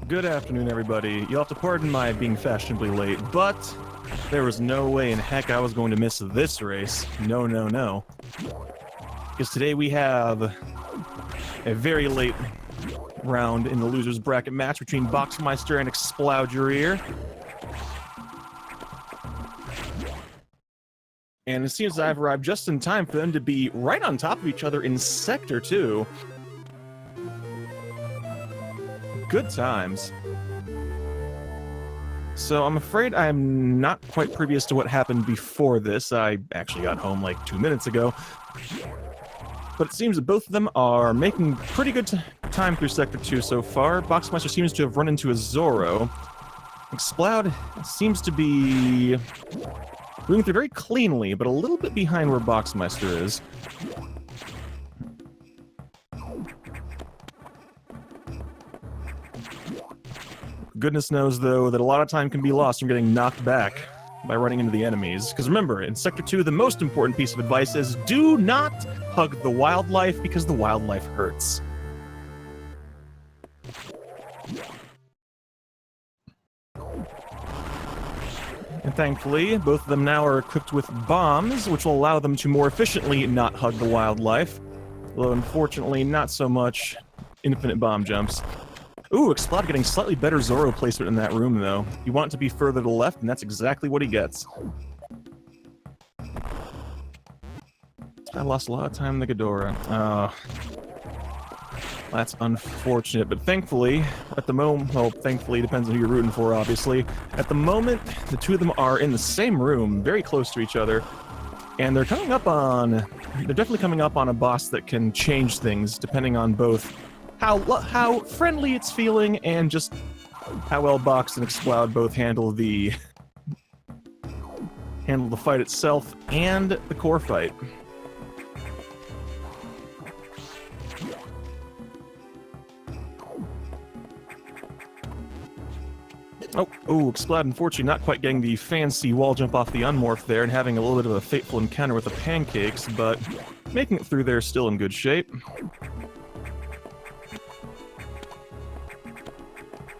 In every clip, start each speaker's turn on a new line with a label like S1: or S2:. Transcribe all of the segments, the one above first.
S1: Good afternoon, everybody. You'll have to pardon my being fashionably late, but there was no way in heck I was going to miss this race. No, no, no. Because today we have a very late round in the loser's bracket match between Boxmeister and ExploudYourEar. And it seems I've arrived just in time for them to be right on top of each other in Sector 2. Good times. So I'm afraid I'm not quite previous to what happened before this. I actually got home like 2 minutes ago. But it seems that both of them are making pretty good time through Sector 2 so far. Boxmeister seems to have run into a Zoro. Exploud seems to be moving through very cleanly, but a little bit behind where Boxmeister is. Goodness knows, though, that a lot of time can be lost from getting knocked back by running into the enemies. Because remember, in Sector 2, the most important piece of advice is do not hug the wildlife, because the wildlife hurts. And thankfully, both of them now are equipped with bombs, which will allow them to more efficiently not hug the wildlife. Although, unfortunately, not so much infinite bomb jumps. Ooh, Exploud getting slightly better Zoro placement in that room, though. You want it to be further to the left, and that's exactly what he gets. I lost a lot of time in the Ghidorah. That's unfortunate, but thankfully, at the moment, well, thankfully, depends on who you're rooting for, obviously. At the moment, the two of them are in the same room, very close to each other, and they're definitely coming up on a boss that can change things, depending on both how friendly it's feeling and just how well Box and Exploud both handle the fight itself and the core fight. Oh, Exploud unfortunately not quite getting the fancy wall jump off the unmorph there and having a little bit of a fateful encounter with the pancakes, but making it through there still in good shape.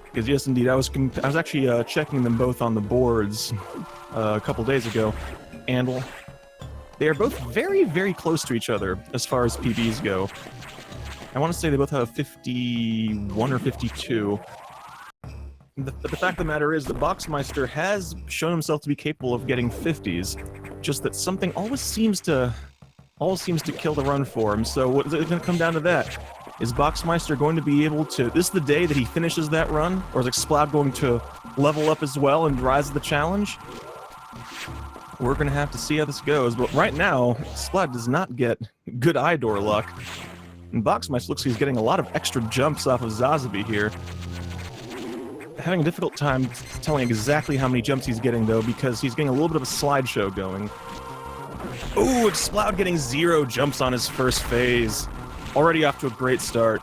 S1: Because yes, indeed, I was actually checking them both on the boards a couple days ago, and they are both very, very close to each other as far as PBs go. I want to say they both have 51 or 52. The fact of the matter is that Boxmeister has shown himself to be capable of getting 50s, just that something always seems to kill the run for him. So what is it going to come down to that? Is Boxmeister going to be able to... This is the day that he finishes that run? Or is Exploud going to level up as well and rise to the challenge? We're going to have to see how this goes. But right now, Exploud does not get good eye door luck. And Boxmeister looks like he's getting a lot of extra jumps off of Zazabi here. Having a difficult time telling exactly how many jumps he's getting, though, because he's getting a little bit of a slideshow going. Ooh, Exploud getting 0 jumps on his first phase. Already off to a great start.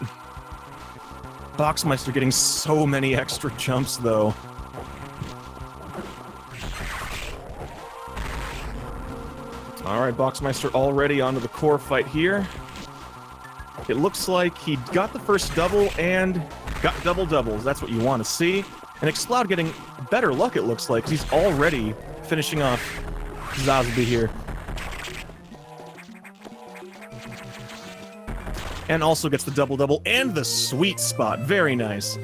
S1: Boxmeister getting so many extra jumps, though. Alright, Boxmeister already onto the core fight here. It looks like he got the first double and got double doubles. That's what you want to see. And Exploud getting better luck, it looks like, because he's already finishing off Zazabi here. And also gets the double-double and the sweet spot. Very nice.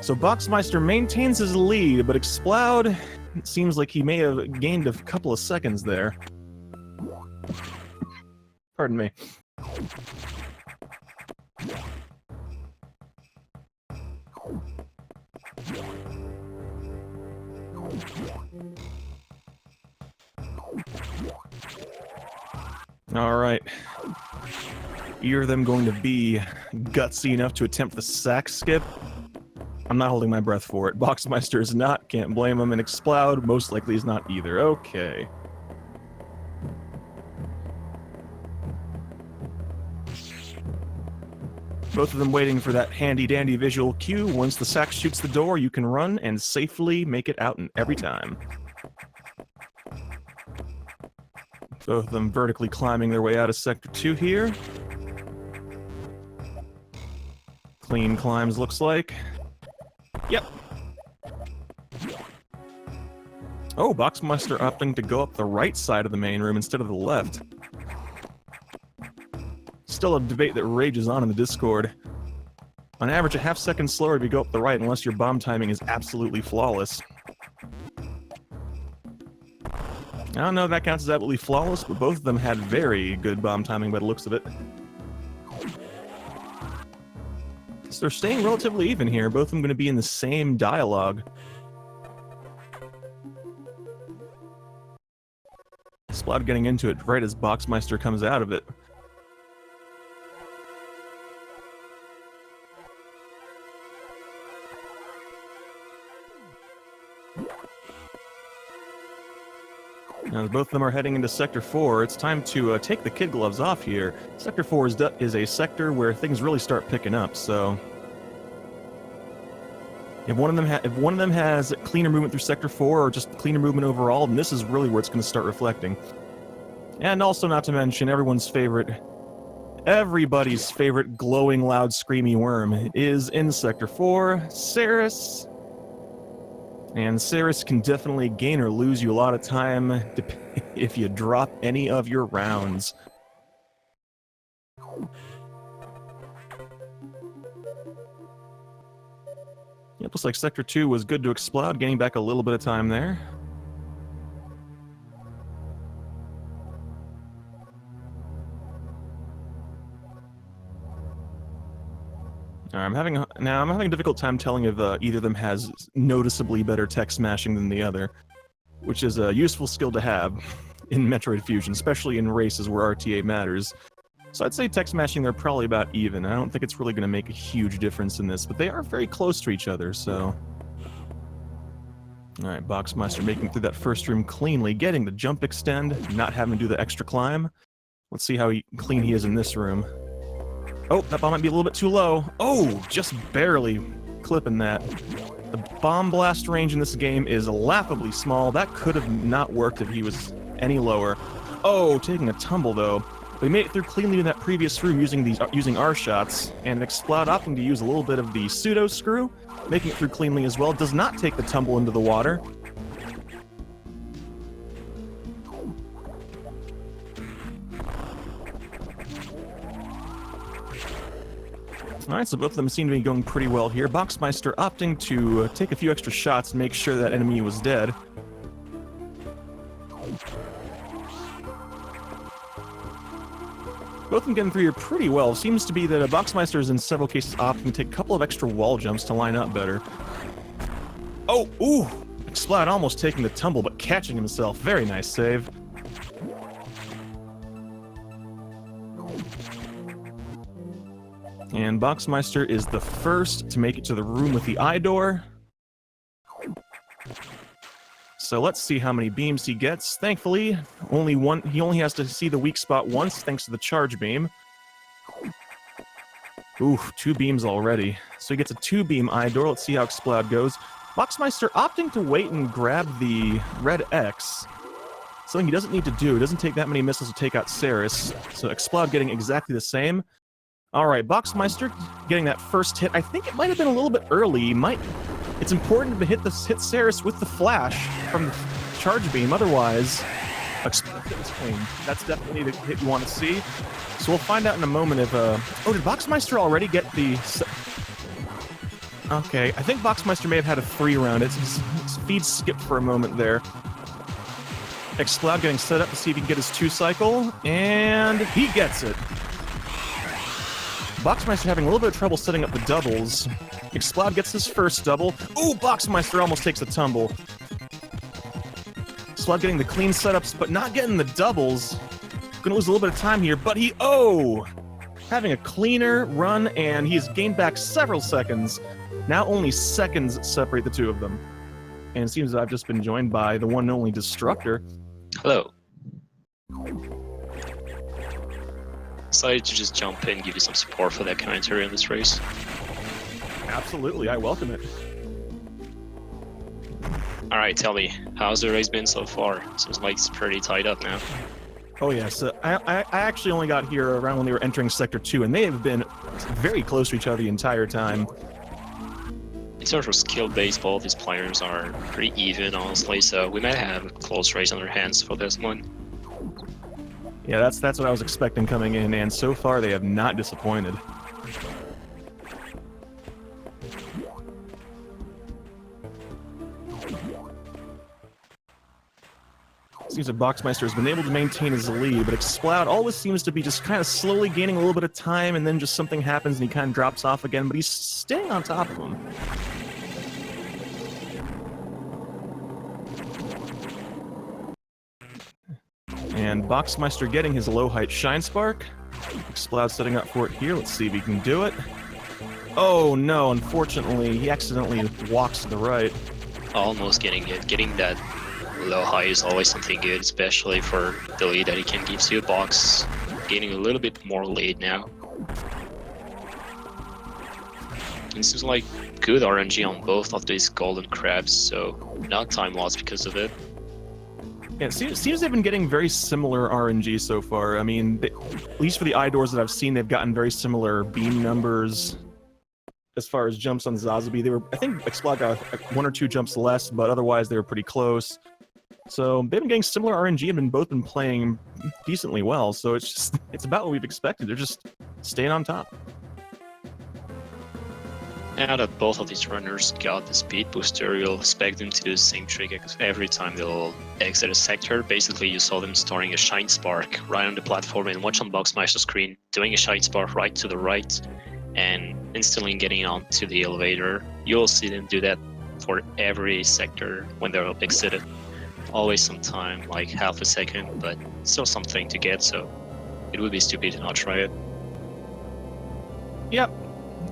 S1: So Boxmeister maintains his lead, but Exploud, it seems like he may have gained a couple of seconds there. Pardon me. All right. Either of them going to be gutsy enough to attempt the sack skip? I'm not holding my breath for it. Boxmeister is not, can't blame him, and Exploud most likely is not either. Okay. Both of them waiting for that handy-dandy visual cue. Once the sack shoots the door, you can run and safely make it out every time. Both of them vertically climbing their way out of Sector 2 here. Clean climbs, looks like. Yep. Oh, Boxmeister opting to go up the right side of the main room instead of the left. Still a debate that rages on in the Discord. On average, a half second slower if you go up the right unless your bomb timing is absolutely flawless. I don't know if that counts as absolutely flawless, but both of them had very good bomb timing by the looks of it. So they're staying relatively even here, both of them going to be in the same dialogue. Exploud getting into it right as Boxmeister comes out of it. Now, both of them are heading into Sector 4. It's time to take the kid gloves off here. Sector 4 is a sector where things really start picking up, so... If one of them has cleaner movement through Sector 4, or just cleaner movement overall, then this is really where it's going to start reflecting. And also, not to mention, everybody's favorite glowing, loud, screamy worm is in Sector 4, Ceres. And Ceres can definitely gain or lose you a lot of time if you drop any of your rounds. Yep, looks like Sector 2 was good to Exploud, gaining back a little bit of time there. I'm having a difficult time telling if either of them has noticeably better tech smashing than the other, which is a useful skill to have in Metroid Fusion, especially in races where RTA matters. So I'd say tech smashing, they're probably about even. I don't think it's really going to make a huge difference in this, but they are very close to each other, so... Alright, Boxmeister making through that first room cleanly, getting the jump extend, not having to do the extra climb. Let's see how clean he is in this room. Oh, that bomb might be a little bit too low. Oh, just barely clipping that. The bomb blast range in this game is laughably small. That could have not worked if he was any lower. Oh, taking a tumble though. We made it through cleanly in that previous room using our shots, and Exploud opting to use a little bit of the pseudo screw, making it through cleanly as well. Does not take the tumble into the water. Alright, so both of them seem to be going pretty well here. Boxmeister opting to take a few extra shots and make sure that enemy was dead. Both of them getting through here pretty well. Seems to be that Boxmeister is in several cases opting to take a couple of extra wall jumps to line up better. Oh, ooh! Exploud almost taking the tumble, but catching himself. Very nice save. And Boxmeister is the first to make it to the room with the eye door. So let's see how many beams he gets. Thankfully, he only has to see the weak spot once, thanks to the charge beam. Ooh, 2 beams already. So he gets a 2-beam eye door. Let's see how Exploud goes. Boxmeister opting to wait and grab the red X. Something he doesn't need to do. It doesn't take that many missiles to take out Ceres. So Exploud getting exactly the same. Alright, Boxmeister getting that first hit. I think it might have been a little bit early. It's important to hit Ceres with the flash from the charge beam, otherwise that's definitely the hit you want to see. So we'll find out in a moment if oh, did Boxmeister already get the... Okay, I think Boxmeister may have had a 3-round. His feed skipped for a moment there. Exploud getting set up to see if he can get his 2-cycle, and he gets it. Boxmeister having a little bit of trouble setting up the doubles. Exploud gets his first double. Ooh, Boxmeister almost takes a tumble. Exploud getting the clean setups, but not getting the doubles. Gonna lose a little bit of time here, but having a cleaner run, and he's gained back several seconds. Now only seconds separate the two of them. And it seems that I've just been joined by the one and only Destructor.
S2: Hello. Decided to just jump in and give you some support for that commentary in this race.
S1: Absolutely, I welcome it.
S2: Alright, tell me, how's the race been so far? Seems like it's pretty tied up now.
S1: Oh yes, I actually only got here around when they were entering Sector 2, and they have been very close to each other the entire time.
S2: In terms of skill base, both these players are pretty even, honestly, so we might have a close race on our hands for this one.
S1: Yeah, that's what I was expecting coming in, and so far they have not disappointed. Seems that Boxmeister has been able to maintain his lead, but Exploud always seems to be just kind of slowly gaining a little bit of time, and then just something happens and he kind of drops off again, but he's staying on top of him. And Boxmeister getting his low height Shine Spark. Exploud setting up for it here. Let's see if he can do it. Oh no, unfortunately, he accidentally walks to the right.
S2: Almost getting it. Getting that low high is always something good, especially for the lead that he can give to a box. Gaining a little bit more lead now. It seems like good RNG on both of these golden crabs, so not time loss because of it.
S1: Yeah, it seems they've been getting very similar RNG so far. I mean, at least for the eye doors that I've seen, they've gotten very similar beam numbers. As far as jumps on Zazabi, I think Exploud got 1 or 2 jumps less, but otherwise they were pretty close. So they've been getting similar RNG and both been playing decently well. So it's about what we've expected. They're just staying on top.
S2: Now that both of these runners got the speed booster, you'll expect them to do the same trick every time they'll exit a sector. Basically, you saw them storing a Shine Spark right on the platform and watch on Boxmeister's screen, doing a Shine Spark right to the right, and instantly getting onto the elevator. You'll see them do that for every sector when they're exited. Always some time, like half a second, but still something to get, so it would be stupid to not try it.
S1: Yep.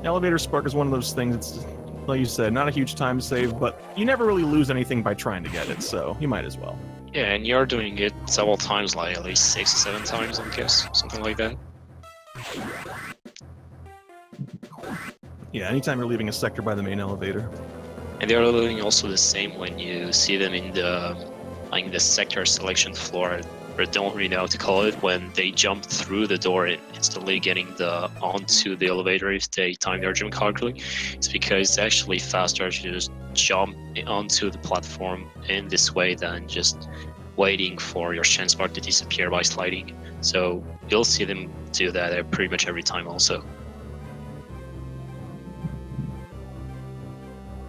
S1: Elevator Spark is one of those things, it's, like you said, not a huge time save, but you never really lose anything by trying to get it, so you might as well.
S2: Yeah, and you're doing it several times, like at least 6 or 7 times, I guess, something like that.
S1: Yeah, anytime you're leaving a sector by the main elevator.
S2: And they're doing also the same when you see them in the sector selection floor, or don't really know how to call it, when they jump through the door and instantly getting onto the elevator if they time their jump correctly. It's because it's actually faster to just jump onto the platform in this way than just waiting for your Shine Spark to disappear by sliding. So you'll see them do that pretty much every time also.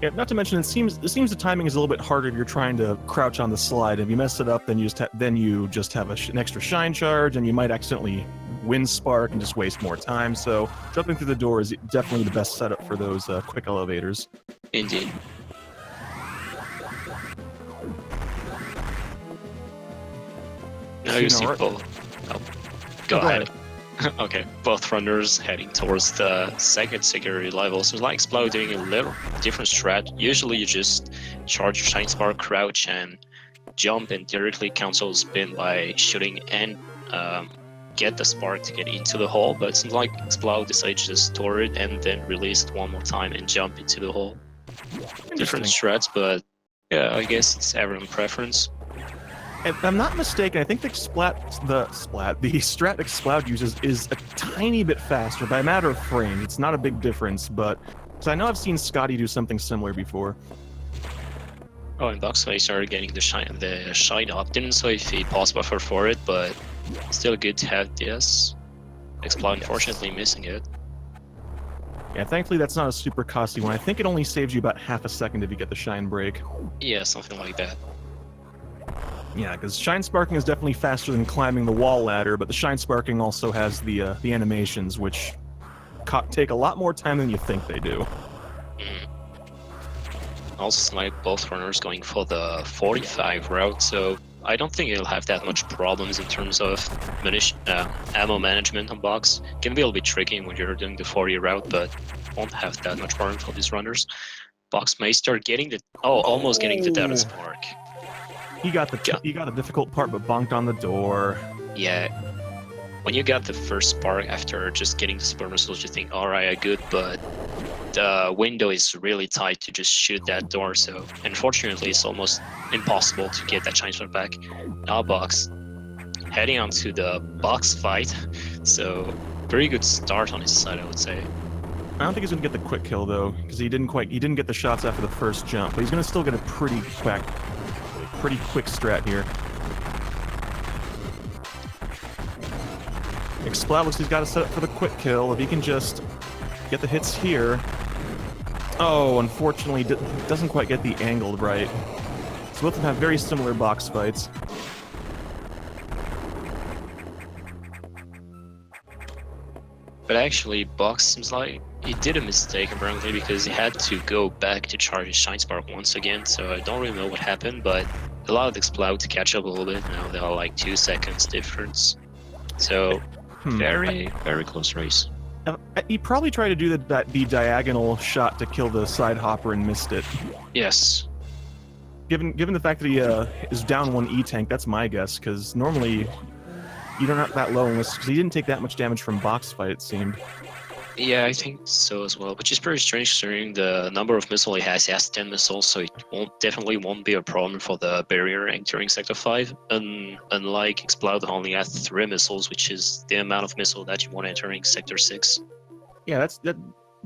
S1: Yeah, not to mention, it seems the timing is a little bit harder if you're trying to crouch on the slide. If you mess it up, then you just have an extra shine charge, and you might accidentally win spark and just waste more time. So jumping through the door is definitely the best setup for those quick elevators.
S2: Indeed. Now you see both. Oh, go ahead. Okay, both runners heading towards the second security level. So like Exploud doing a little different strat. Usually you just charge your Shine Spark, crouch, and jump and directly cancel spin by shooting and get the spark to get into the hole. But it seems like Exploud decided to just store it and then release it one more time and jump into the hole. Different strats, but yeah, I guess it's everyone's preference.
S1: If I'm not mistaken, I think the strat Exploud uses is a tiny bit faster by a matter of frames. It's not a big difference, but so I know I've seen Scotty do something similar before.
S2: Oh, and Boxmeister getting the shine up. Didn't know if he paused buffer for it, but still good to have this. Exploud unfortunately missing it.
S1: Yeah, thankfully that's not a super costly one. I think it only saves you about half a second if you get the shine break.
S2: Yeah, something like that.
S1: Yeah, because Shine Sparking is definitely faster than climbing the wall ladder, but the Shine Sparking also has the animations, which take a lot more time than you think they do.
S2: Also, like both runners going for the 45 route, so I don't think it'll have that much problems in terms of ammo management on box. Can be a little bit tricky when you're doing the 40 route, but won't have that much problem for these runners. Boxmeister getting the almost getting the Data Spark.
S1: He got the difficult part, but bonked on the door.
S2: Yeah, when you got the first spark after just getting the spur missiles, you think, all right, good, but the window is really tight to just shoot that door. So unfortunately, it's almost impossible to get that Shine Spark back. Now Box heading on to the box fight. So very good start on his side, I would say.
S1: I don't think he's gonna get the quick kill though, because he didn't get the shots after the first jump, but he's gonna still get a pretty quick strat here. Exploud looks he's got to set up for the quick kill. If he can just get the hits here. Oh, unfortunately, doesn't quite get the angle right. So both of them have very similar box fights.
S2: But actually, Box seems like he did a mistake apparently because he had to go back to charge his Shine Spark once again. So I don't really know what happened, but allowed Exploud to catch up a little bit. Now they are like 2 seconds difference. So very close race.
S1: He probably tried to do the diagonal shot to kill the side hopper and missed it.
S2: Yes.
S1: Given the fact that he is down 1 E-tank, that's my guess, because normally you don't have that low unless because he didn't take that much damage from box fight, it seemed.
S2: Yeah, I think so as well, which is pretty strange considering the number of missiles he has. He has 10 missiles, so it definitely won't be a problem for the barrier entering Sector 5. Unlike Exploud, only has 3 missiles, which is the amount of missile that you want entering Sector 6.
S1: Yeah, that's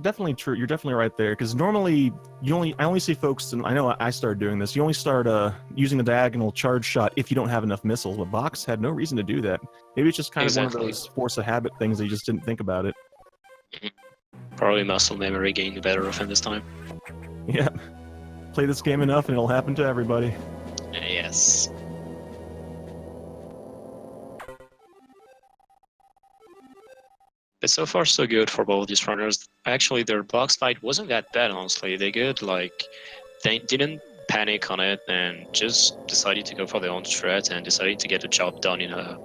S1: definitely true. You're definitely right there, because normally I only see folks, and I know I started doing this, you only start using the diagonal charge shot if you don't have enough missiles, but Box had no reason to do that. Maybe it's just kind of one of those force of habit things that you just didn't think about it.
S2: Probably muscle memory getting the better of him this time.
S1: Yeah. Play this game enough and it'll happen to everybody.
S2: Yes. But so far so good for both these runners. Actually, their box fight wasn't that bad, honestly. They didn't panic on it and just decided to go for their own strat and decided to get the job done in a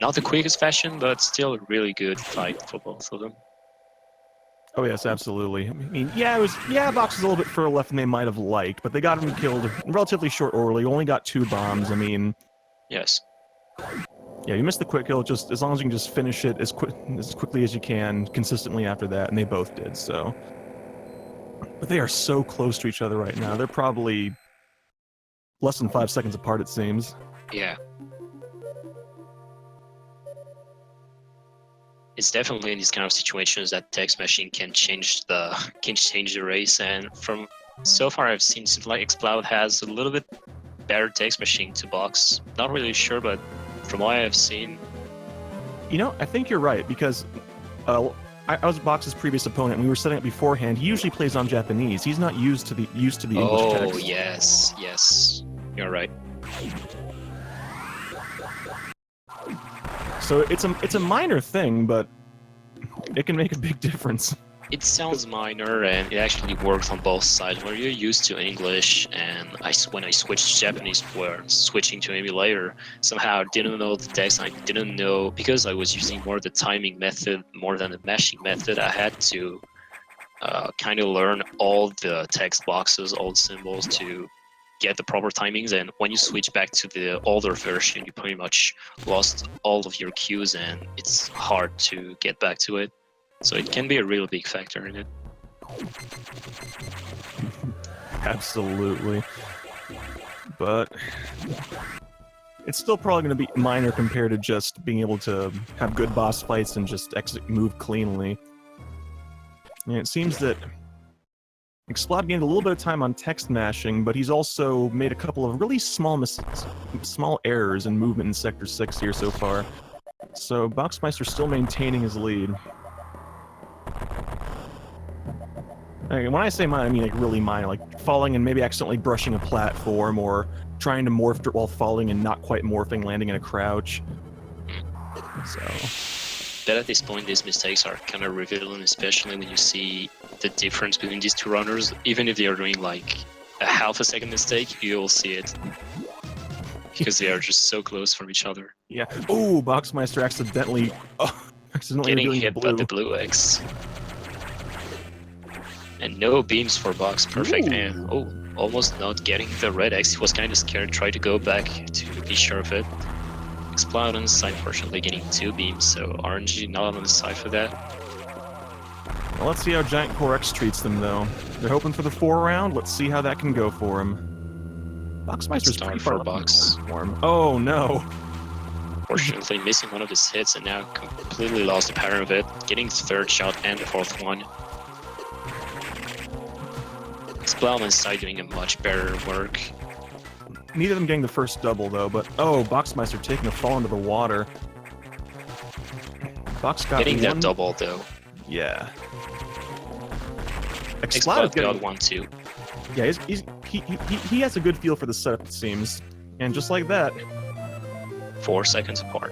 S2: not the quickest fashion, but still a really good fight for both of them.
S1: Oh yes, absolutely. I mean, Box is a little bit further left than they might have liked, but they got him killed in relatively short order. He only got 2 bombs. I mean,
S2: yes.
S1: Yeah, you missed the quick kill. Just as long as you can just finish it as quickly as you can, consistently after that, and they both did. So, but they are so close to each other right now. They're probably less than 5 seconds apart, it seems.
S2: Yeah. It's definitely in these kind of situations that text machine can change the race, and from so far I've seen seems like Exploud has a little bit better text machine to Box. Not really sure, but from what I've seen,
S1: you know, I think you're right because I was Box's previous opponent, and we were setting up beforehand. He usually plays on Japanese. He's not used to the English text.
S2: Oh yes, you're right.
S1: So it's a minor thing, but it can make a big difference.
S2: It sounds minor, and it actually works on both sides. When you're used to English, and when I switched to Japanese, where switching to emulator, somehow I didn't know the text. I didn't know because I was using more the timing method more than the meshing method. I had to kind of learn all the text boxes, all the symbols to get the proper timings, and when you switch back to the older version, you pretty much lost all of your cues, and it's hard to get back to it. So it can be a real big factor in it.
S1: Absolutely. But it's still probably going to be minor compared to just being able to have good boss fights and just move cleanly. And it seems that Exploud gained a little bit of time on text mashing, but he's also made a couple of really small errors in movement in Sector 6 here so far. So Boxmeister still maintaining his lead. When I say minor, I mean like really minor, like falling and maybe accidentally brushing a platform, or trying to morph while falling and not quite morphing, landing in a crouch. So.
S2: But at this point, these mistakes are kind of revealing, especially when you see the difference between these two runners. Even if they are doing like a half a second mistake, you'll see it. Because they are just so close from each other.
S1: Yeah. Oh, Boxmeister accidentally
S2: getting hit by the blue X. And no beams for Box, perfect. Ooh. And almost not getting the red X. He was kind of scared, tried to go back to be sure of it. Exploud on the side, fortunately getting 2 beams, so RNG not on the side for that.
S1: Well, let's see how Giant Core X treats them, though. They're hoping for the 4 round. Let's see how that can go for him. Boxmeister's pretty far
S2: for Box.
S1: Oh, no.
S2: Unfortunately, missing one of his hits and now completely lost the pattern of it, getting the third shot and the fourth one. Exploud and Side doing a much better work.
S1: Neither of them getting the first double, though, but... Oh, Boxmeister taking a fall into the water. Box got
S2: Getting
S1: one...
S2: that double, though.
S1: Yeah.
S2: Exploud
S1: getting...
S2: got one, too.
S1: Yeah, he has a good feel for the setup, it seems. And just like that...
S2: 4 seconds apart.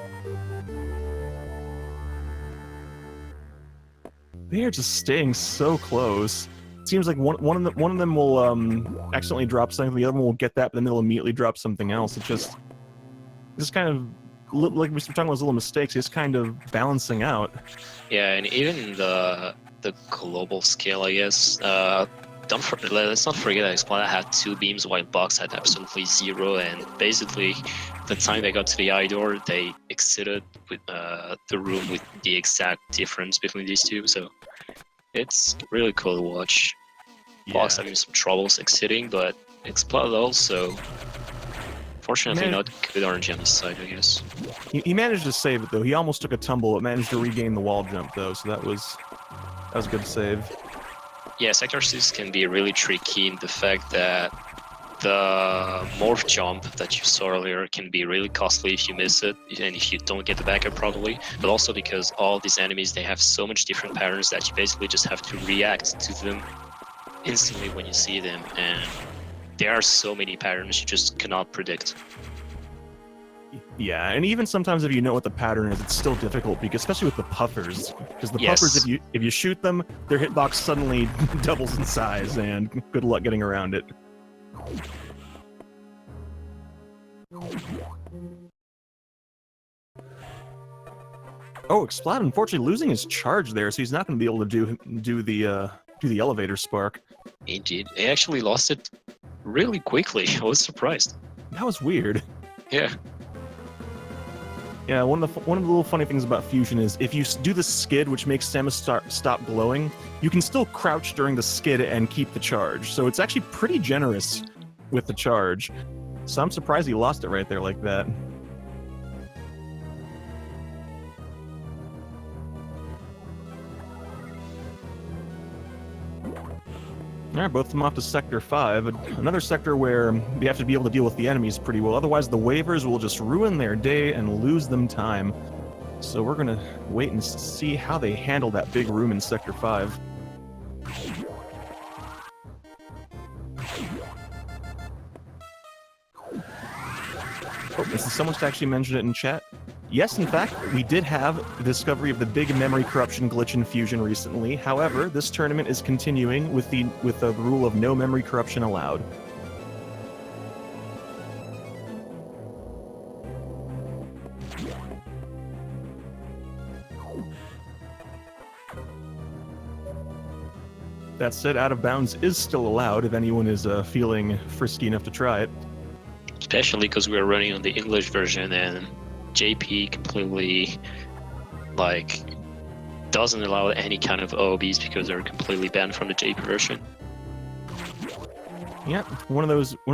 S1: They are just staying so close. It seems like one of them will accidentally drop something, the other one will get that, but then they'll immediately drop something else. It's just kind of like we were talking about those little mistakes. It's kind of balancing out.
S2: Yeah, and even the global scale, I guess. Let's not forget that Exploud had 2 beams while Box had absolutely 0, and basically the time they got to the eye door, they exited with the room with the exact difference between these two. So it's really cool to watch.
S1: Yeah.
S2: Box having some troubles exiting, but Exploud also, fortunately, not good RNG on his side, I guess.
S1: He managed to save it though. He almost took a tumble, but managed to regain the wall jump though. So that was a good save.
S2: Yeah, Sector 6 can be really tricky in the fact that the morph jump that you saw earlier can be really costly if you miss it and if you don't get the backup properly, but also because all these enemies, they have so much different patterns that you basically just have to react to them instantly when you see them, and there are so many patterns you just cannot predict.
S1: Yeah, and even sometimes if you know what the pattern is, it's still difficult, because especially with the puffers, because the puffers, if you shoot them, their hitbox suddenly doubles in size, and good luck getting around it. Oh, Exploud unfortunately losing his charge there, so he's not going to be able to do the elevator spark.
S2: Indeed, he actually lost it really quickly. I was surprised.
S1: That was weird.
S2: Yeah.
S1: Yeah, one of the little funny things about Fusion is if you do the skid, which makes Samus stop glowing, you can still crouch during the skid and keep the charge. So it's actually pretty generous with the charge. So I'm surprised he lost it right there like that. Alright, both of them off to Sector 5. Another sector where you have to be able to deal with the enemies pretty well. Otherwise, the waivers will just ruin their day and lose them time. So we're gonna wait and see how they handle that big room in Sector 5. Oh, this is someone's actually mentioned it in chat. Yes, in fact, we did have the discovery of the big memory corruption glitch in Fusion recently. However, this tournament is continuing with the rule of no memory corruption allowed. That said, out of bounds is still allowed if anyone is feeling frisky enough to try it.
S2: Especially because we're running on the English version and JP completely, like, doesn't allow any kind of OOBs because they're completely banned from the JP version.
S1: Yeah, one of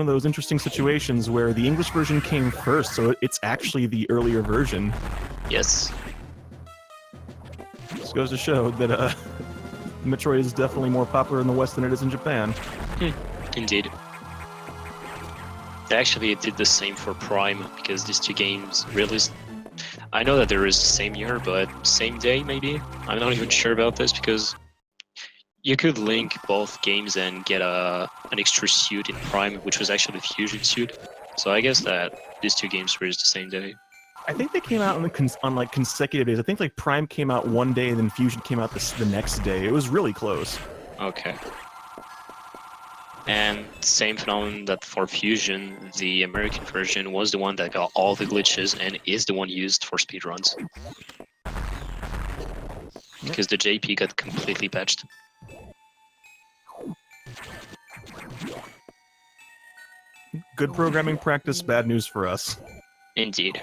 S1: those interesting situations where the English version came first, so it's actually the earlier version.
S2: Yes.
S1: This goes to show that Metroid is definitely more popular in the West than it is in Japan.
S2: Indeed. Actually, it did the same for Prime, because these two games released... I know that there is the same year, but same day, maybe? I'm not even sure about this, because you could link both games and get an extra suit in Prime, which was actually the Fusion suit. So I guess that these two games released the same day.
S1: I think they came out on like consecutive days. I think like Prime came out one day, and then Fusion came out the next day. It was really close.
S2: Okay. And same phenomenon that for Fusion, the American version was the one that got all the glitches and is the one used for speedruns. Because the JP got completely patched.
S1: Good programming practice, bad news for us.
S2: Indeed.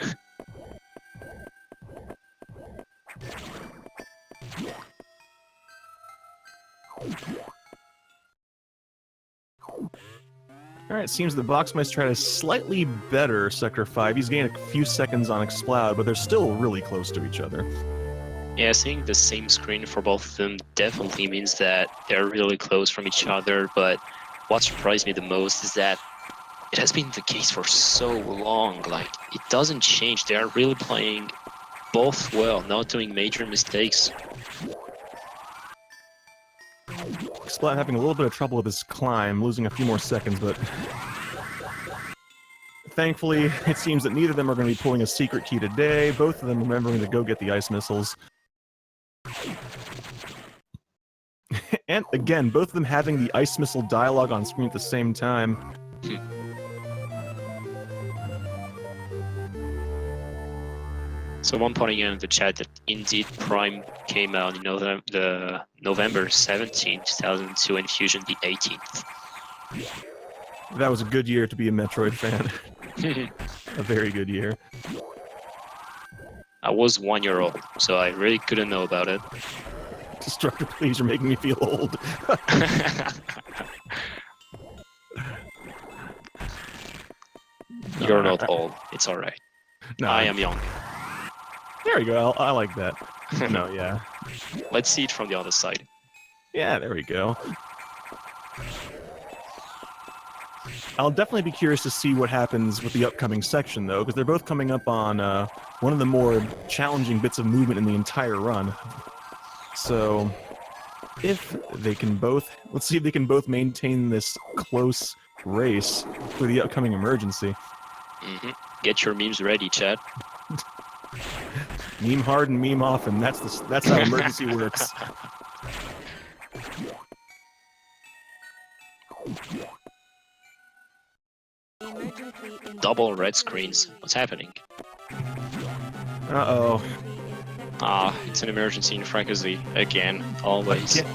S1: Alright, seems that Boxmeister had a slightly better Sector 5. He's gained a few seconds on Exploud, but they're still really close to each other.
S2: Yeah, seeing the same screen for both of them definitely means that they're really close from each other, but what surprised me the most is that it has been the case for so long. Like, it doesn't change. They are really playing both well, not doing major mistakes.
S1: Exploud having a little bit of trouble with his climb, losing a few more seconds, but thankfully, it seems that neither of them are going to be pulling a secret key today, both of them remembering to go get the ice missiles. And again, both of them having the ice missile dialogue on screen at the same time.
S2: Someone pointing out in the chat that indeed Prime came out in the November 17, 2002, and Fusion the 18th.
S1: That was a good year to be a Metroid fan. A very good year.
S2: I was 1 year old, so I really couldn't know about it.
S1: Destructor, please, you're making me feel old.
S2: You're not old. It's alright.
S1: No,
S2: I am young.
S1: There we go. I like that. No, yeah.
S2: Let's see it from the other side.
S1: Yeah, there we go. I'll definitely be curious to see what happens with the upcoming section, though, because they're both coming up on one of the more challenging bits of movement in the entire run. So, if they can both... Let's see if they can both maintain this close race for the upcoming emergency.
S2: Get your memes ready, chat.
S1: Meme hard and meme often. That's how emergency works.
S2: Double red screens. What's happening?
S1: Uh-oh.
S2: Ah, it's an emergency in Francozy. Again. Always.
S1: Yeah.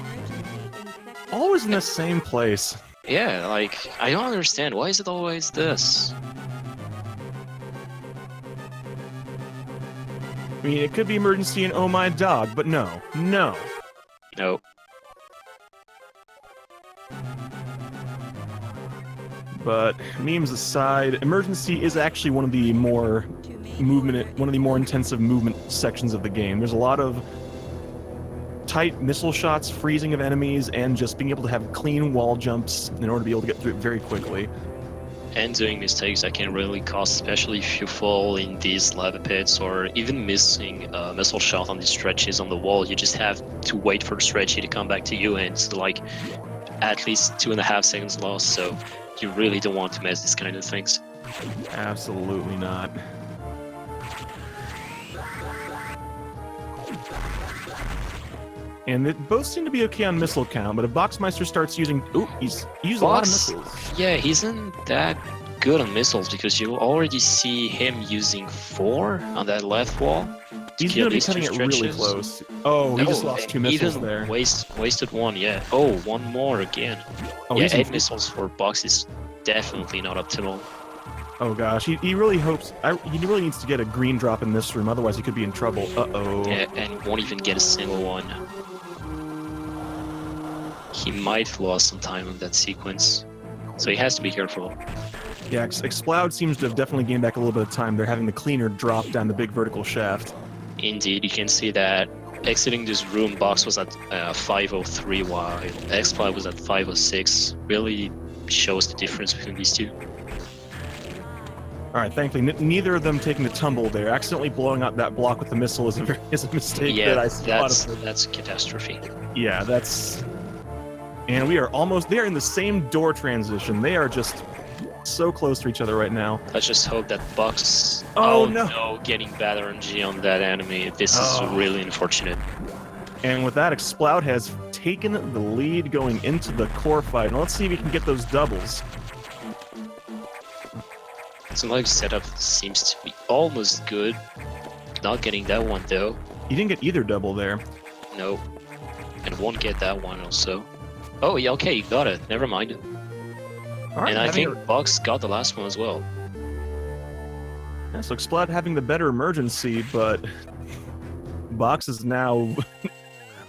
S1: Always in the same place.
S2: Yeah, like, I don't understand. Why is it always this?
S1: I mean, it could be emergency in Oh My Dog, but no. No.
S2: No.
S1: But memes aside, emergency is actually one of the more intensive movement sections of the game. There's a lot of tight missile shots, freezing of enemies, and just being able to have clean wall jumps in order to be able to get through it very quickly.
S2: And doing mistakes that can really cost, especially if you fall in these lava pits or even missing a missile shot on these stretches on the wall. You just have to wait for the stretchy to come back to you, and it's like at least 2.5 seconds lost, so you really don't want to miss these kind of things.
S1: Absolutely not. And they both seem to be okay on missile count, but if Boxmeister starts using... Ooh, he's used a lot of missiles.
S2: Yeah, he's not that good on missiles because you already see him using 4 on that left wall.
S1: He's going to be cutting it really close. Oh, he just lost 2 missiles
S2: even
S1: there.
S2: Wasted 1, yeah. Oh, 1 more again.
S1: Oh,
S2: yeah, 8 missiles for Box is definitely not optimal.
S1: Oh gosh, he really hopes... he really needs to get a green drop in this room, otherwise he could be in trouble. Uh-oh.
S2: Yeah, and won't even get a single one. He might have lost some time on that sequence, so he has to be careful.
S1: Yeah, Exploud seems to have definitely gained back a little bit of time. They're having the cleaner drop down the big vertical shaft.
S2: Indeed, you can see that exiting this room, Box was at 503 while Exploud was at 506. Really shows the difference between these two.
S1: Alright, thankfully, neither of them taking the tumble there. Accidentally blowing out that block with the missile is a mistake that I spotted.
S2: That's a catastrophe.
S1: Yeah, that's... And we are almost there in the same door transition. They are just so close to each other right now.
S2: Let's just hope that Box...
S1: Oh no,
S2: getting bad RNG on that enemy. This is really unfortunate.
S1: And with that, Exploud has taken the lead going into the core fight. Now let's see if he can get those doubles.
S2: Somebody's setup seems to be almost good. Not getting that one though.
S1: He didn't get either double there.
S2: No. And won't get that one also. Oh, yeah, okay, you got it. Never mind.
S1: Right,
S2: and I think Box got the last one as well.
S1: Yeah, so Exploud having the better emergency, but Box is now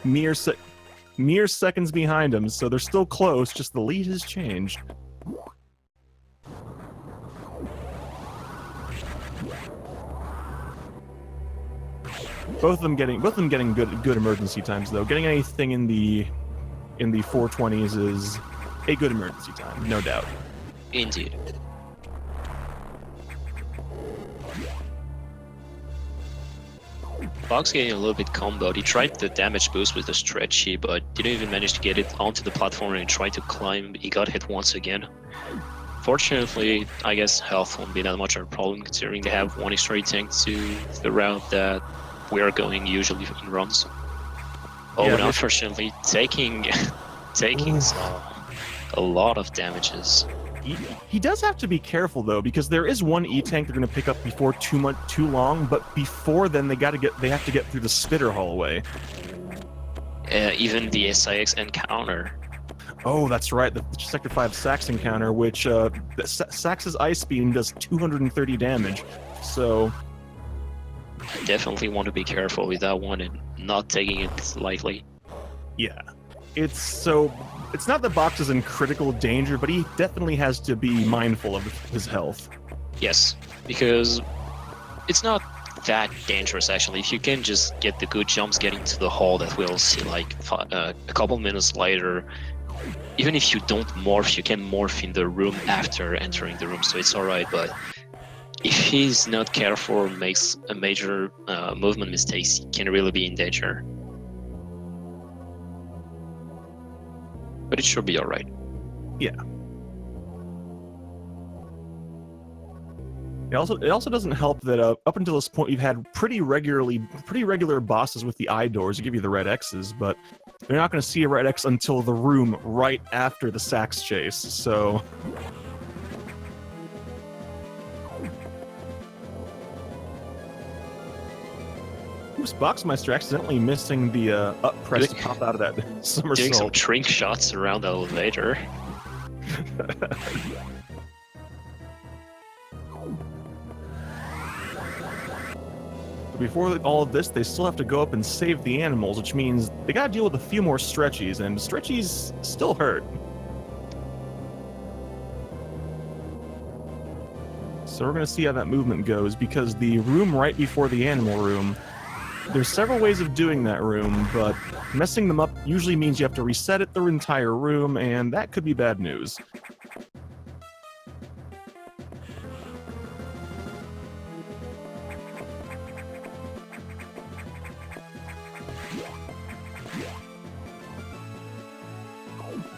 S1: mere seconds behind him, so they're still close, just the lead has changed. Both of them getting good emergency times though. Getting anything in the 420s is a good emergency time, no doubt.
S2: Indeed. Box getting a little bit comboed. He tried the damage boost with the stretchy, but didn't even manage to get it onto the platform and tried to climb. He got hit once again. Fortunately, I guess health won't be that much of a problem considering they have one extra tank to the route that we're going usually in runs. Oh,
S1: Yeah,
S2: and unfortunately, taking a lot of damages.
S1: He does have to be careful though, because there is one E-tank they're going to pick up before too long, but before then they have to get through the spitter hallway.
S2: Even the SIX encounter.
S1: Oh, that's right, the Sector 5 Sax encounter, which Sax's Ice Beam does 230 damage, so...
S2: Definitely want to be careful with that one and not taking it lightly.
S1: Yeah. It's not that Box is in critical danger, but he definitely has to be mindful of his health.
S2: Yes, because it's not that dangerous actually. If you can just get the good jumps getting to the hall that we'll see like a couple minutes later, even if you don't morph, you can morph in the room after entering the room, so it's alright, but if he's not careful or makes a major movement mistakes, he can really be in danger. But it should be alright.
S1: Yeah. It also doesn't help that up until this point you've had pretty regular bosses with the eye doors to give you the red X's, but they're not going to see a red X until the room right after the Sax chase, so... Oops, Boxmeister accidentally missing the up press to pop out of that somersault.
S2: Doing some trink shots around the elevator.
S1: Before all of this, they still have to go up and save the animals, which means they gotta deal with a few more stretchies, and stretchies still hurt. So we're gonna see how that movement goes, because the room right before the animal room, there's several ways of doing that room, but messing them up usually means you have to reset it the entire room, and that could be bad news.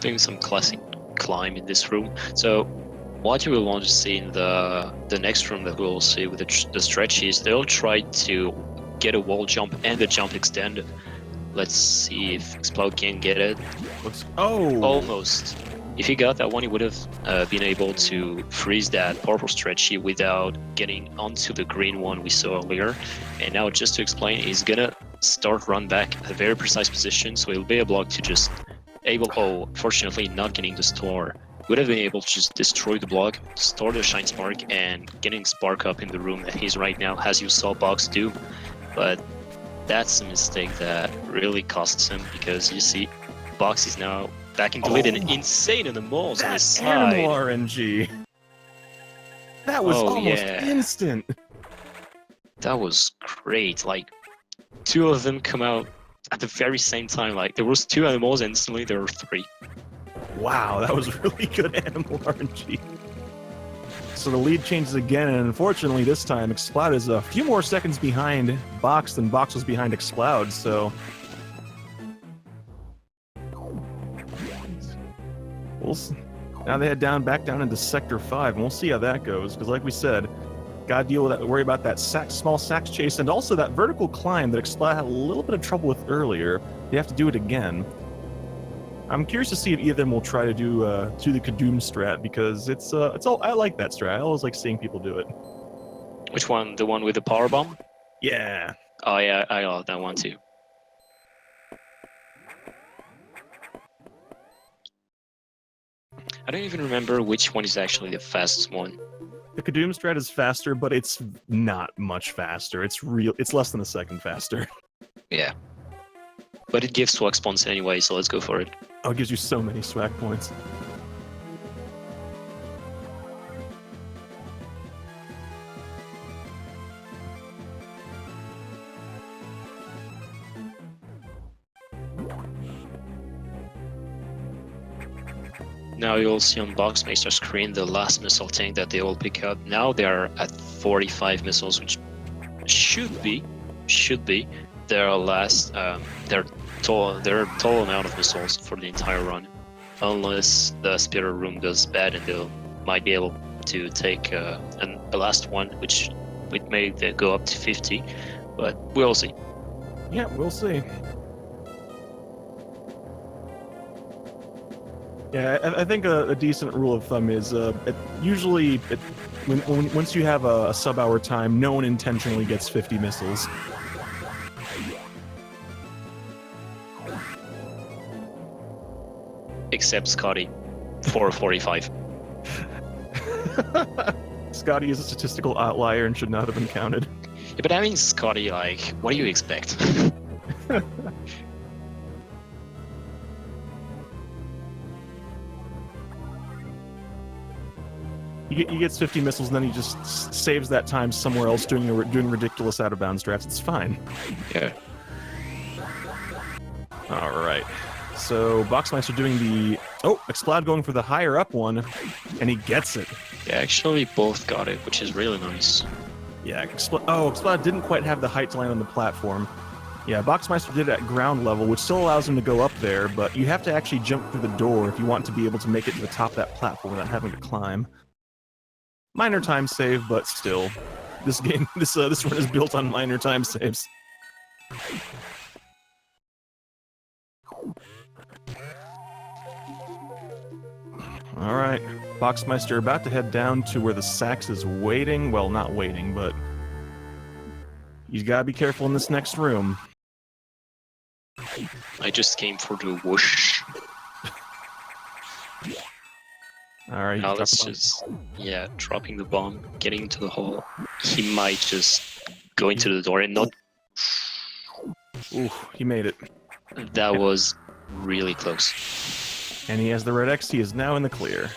S2: Doing some classic climb in this room. So what you will want to see in the next room that we'll see with the stretchies, they'll try to get a wall jump and a jump extend. Let's see if Exploud can get it.
S1: Oh!
S2: Almost. If he got that one, he would have been able to freeze that purple stretchy without getting onto the green one we saw earlier. And now, just to explain, he's gonna start run back at a very precise position, so he'll be able to just fortunately not getting the store. Would have been able to just destroy the block, store the Shine Spark, and getting Spark up in the room that he's right now, as you saw Box do. But that's a mistake that really costs him, because you see, Box is now back into lead and insane in the moles on his side.
S1: Animal RNG! That was almost instant!
S2: That was great. Like, two of them come out at the very same time. Like, there was two animals, and instantly there were three.
S1: Wow, that was really good animal RNG. So the lead changes again, and unfortunately this time Exploud is a few more seconds behind Box than Box was behind Exploud, so... Now they head back down into Sector 5, and we'll see how that goes, because like we said, gotta deal with that, worry about that small Sax chase, and also that vertical climb that Exploud had a little bit of trouble with earlier. They have to do it again. I'm curious to see if either of them will try to do the Kadoom strat, because I like that strat. I always like seeing people do it.
S2: Which one? The one with the power bomb?
S1: Yeah.
S2: Oh yeah, I love that one too. I don't even remember which one is actually the fastest one.
S1: The Kadoom strat is faster, but it's not much faster. It's less than a second faster.
S2: Yeah. But it gives swag spawns anyway, so let's go for it.
S1: Oh, it gives you so many swag points.
S2: Now you'll see on Boxmeister screen the last missile tank that they will pick up. Now they are at 45 missiles, which should be their last their total amount of missiles for the entire run, unless the spitter room goes bad and they might be able to take a last one, which it may go up to 50, but we'll see.
S1: Yeah, we'll see. Yeah, I think a decent rule of thumb is once you have a sub-hour time, no one intentionally gets 50 missiles.
S2: Except Scotty, 445.
S1: Scotty is a statistical outlier and should not have been counted.
S2: Yeah, but I mean, Scotty, like, what do you expect?
S1: He gets 50 missiles, and then he just saves that time somewhere else doing ridiculous out-of-bounds drafts. It's fine.
S2: Yeah.
S1: All right. So Boxmeister doing the... Oh, Exploud going for the higher up one, and he gets it.
S2: Yeah, actually both got it, which is really nice.
S1: Yeah, Exploud didn't quite have the height to land on the platform. Yeah, Boxmeister did it at ground level, which still allows him to go up there, but you have to actually jump through the door if you want to be able to make it to the top of that platform without having to climb. Minor time save, but still. This run is built on minor time saves. Alright, Boxmeister about to head down to where the Sax is waiting. Well, not waiting, but... You gotta be careful in this next room.
S2: I just came for the whoosh.
S1: Alright,
S2: now let's just... Yeah, dropping the bomb, getting into the hole. He might just go into the door and not...
S1: Ooh, he made it.
S2: That was really close.
S1: And he has the red X. He is now in the clear.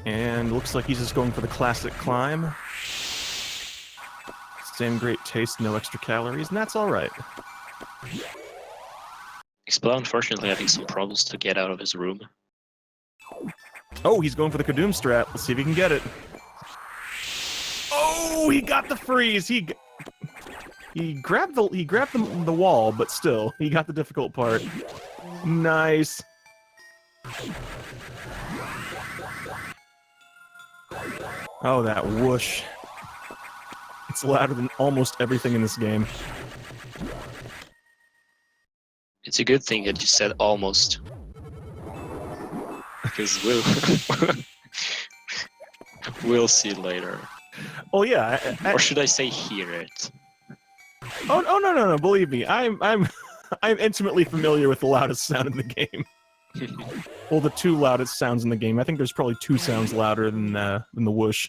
S1: And looks like he's just going for the classic climb. Same great taste, no extra calories, and that's alright.
S2: Exploud, unfortunately, having some problems to get out of his room.
S1: Oh, he's going for the Kadoom strat. Let's see if he can get it. Oh, he got the freeze! He grabbed the wall, but still, he got the difficult part. Nice. Oh, that whoosh. It's louder than almost everything in this game.
S2: It's a good thing that you said almost. Because we'll see later.
S1: Oh yeah,
S2: or should I say hear it?
S1: Oh no! Believe me, I'm intimately familiar with the loudest sound in the game. Well, the two loudest sounds in the game. I think there's probably two sounds louder than the whoosh.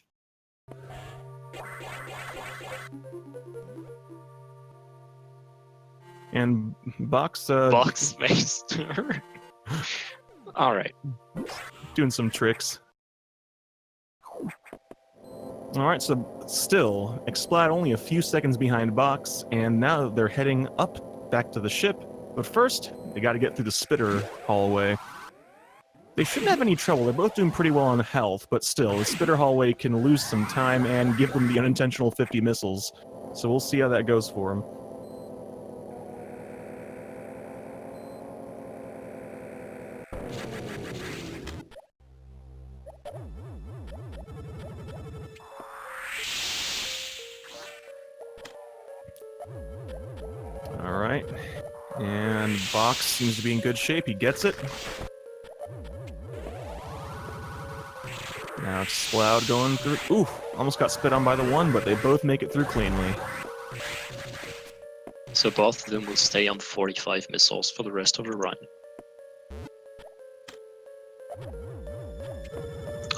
S1: And
S2: Boxmeister. All right,
S1: doing some tricks. Alright, so still, Exploud only a few seconds behind Box, and now they're heading up back to the ship. But first, they gotta get through the spitter hallway. They shouldn't have any trouble. They're both doing pretty well on health, but still, the spitter hallway can lose some time and give them the unintentional 50 missiles. So we'll see how that goes for them. Alright, and Box seems to be in good shape. He gets it. Now Exploud going through. Ooh, almost got spit on by the one, but they both make it through cleanly.
S2: So both of them will stay on 45 missiles for the rest of the run.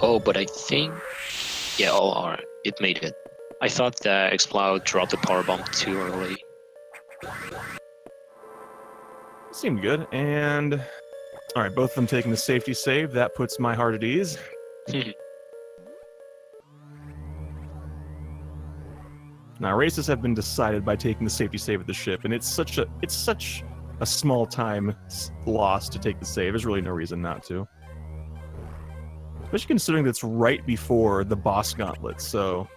S2: Oh, but I think... Yeah, oh, alright, it made it. I thought that Exploud dropped the power bomb too early.
S1: Seemed good, and... Alright, both of them taking the safety save. That puts my heart at ease. Now, races have been decided by taking the safety save of the ship, and it's such a small time loss to take the save. There's really no reason not to. Especially considering that's right before the boss gauntlet, so...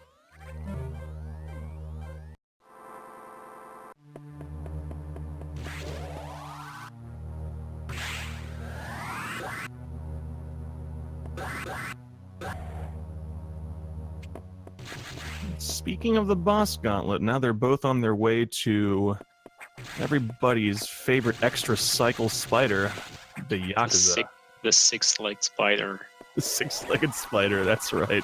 S1: Speaking of the boss gauntlet, now they're both on their way to everybody's favorite extra cycle spider, the Yakuza.
S2: The six-legged spider.
S1: The six-legged spider, that's right.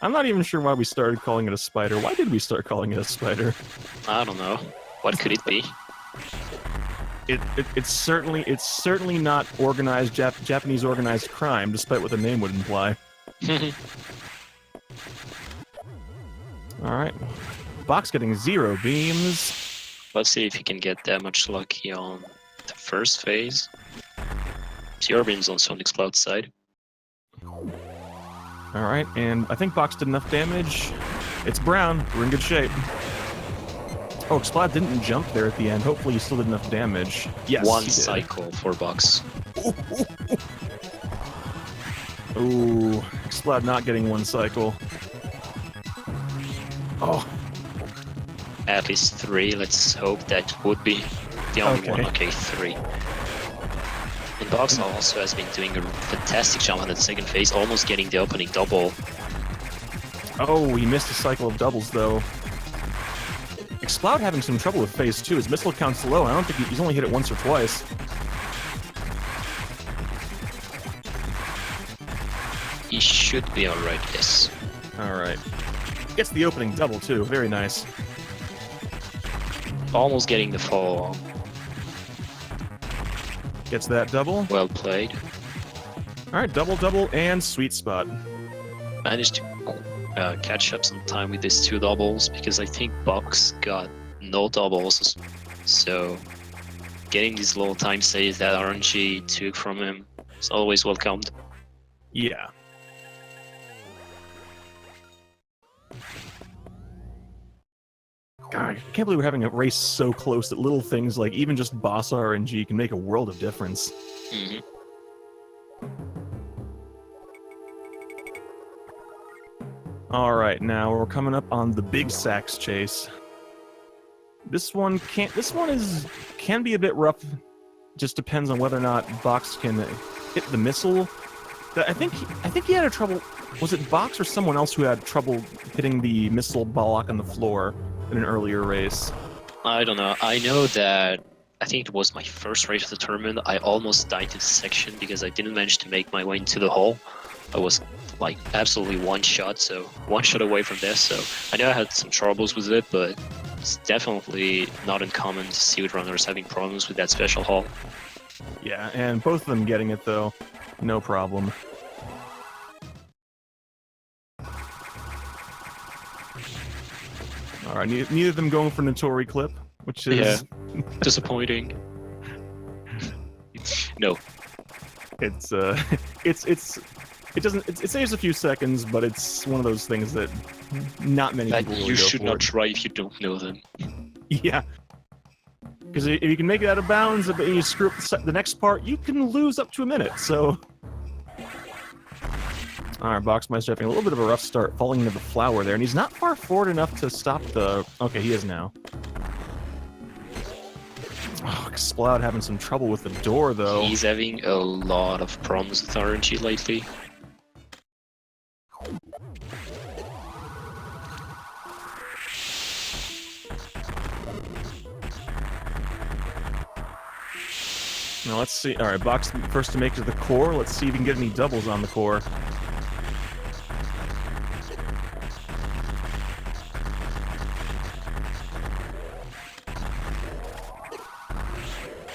S1: I'm not even sure why we started calling it a spider. Why did we start calling it a spider?
S2: I don't know. What could it be?
S1: It's certainly not organized Japanese organized crime, despite what the name would imply. All right, Box getting 0 beams.
S2: Let's see if you can get that much lucky on the first phase. 0 beams on Sonic's Cloud side.
S1: All right, and I think Box did enough damage. It's brown. We're in good shape. Oh, Exploud didn't jump there at the end. Hopefully, he still did enough damage. Yes,
S2: one cycle for Box.
S1: Ooh, Exploud not getting 1 cycle. Oh.
S2: At least 3. Let's hope that would be the only one. Okay, 3. And Box also has been doing a fantastic job on that second phase, almost getting the opening double.
S1: Oh, he missed a cycle of doubles though. Exploud having some trouble with phase 2. His missile count's low. I don't think he's only hit it once or twice.
S2: He should be alright, yes.
S1: Alright. Gets the opening double too. Very nice.
S2: Almost getting the fall.
S1: Gets that double.
S2: Well played.
S1: Alright, double, and sweet spot.
S2: Managed to catch up some time with these 2 doubles, because I think Box got no doubles. So getting these little time saves that RNG took from him is always welcomed.
S1: Yeah. God, I can't believe we're having a race so close that little things like even just boss RNG can make a world of difference.
S2: Mm-hmm.
S1: Alright, now we're coming up on the big sax chase. This one can be a bit rough. Just depends on whether or not Box can hit the missile. I think he had a trouble. Was it Box or someone else who had trouble hitting the missile block on the floor in an earlier race?
S2: I don't know. I know that I think it was my first race of the tournament. I almost died in this section because I didn't manage to make my way into the hole. I was like absolutely one shot away from this. So I know I had some troubles with it, but it's definitely not uncommon to see with runners having problems with that special hole.
S1: Yeah, and both of them getting it though, no problem. Alright, neither of them going for Notori clip, which is...
S2: Yeah, disappointing. No.
S1: It saves a few seconds, but it's one of those things that not many people will
S2: you
S1: go
S2: should
S1: for.
S2: not try if you don't know them.
S1: Yeah. Because if you can make it out of bounds and you screw up the next part, you can lose up to a minute, so... Alright, Boxmeister having a little bit of a rough start, falling into the flower there, and he's not far forward enough to stop the... Okay, he is now. Oh, Exploud having some trouble with the door, though.
S2: He's having a lot of problems with RNG lately.
S1: Now let's see. Alright, Box first to make it to the core. Let's see if we can get any doubles on the core.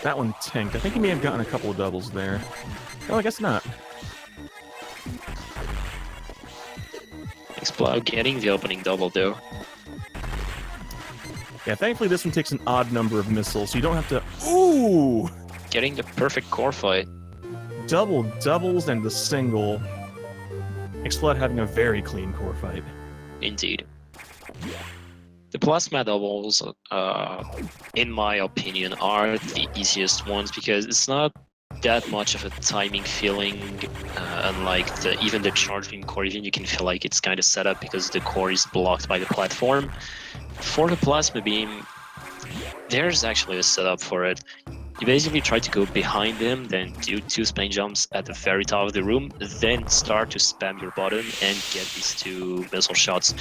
S1: That one tanked. I think he may have gotten a couple of doubles there. Oh, I guess not.
S2: Exploud getting the opening double, though.
S1: Yeah, thankfully this one takes an odd number of missiles, so you don't have to... Ooh!
S2: Getting the perfect core fight.
S1: Double doubles and the single. Exploud having a very clean core fight.
S2: Indeed. The Plasma doubles, in my opinion, are the easiest ones because it's not that much of a timing feeling, unlike even the charging core. Even you can feel like it's kind of set up because the core is blocked by the platform. For the plasma beam, there's actually a setup for it. You basically try to go behind him, then do 2 spin jumps at the very top of the room, then start to spam your button and get these 2 missile shots.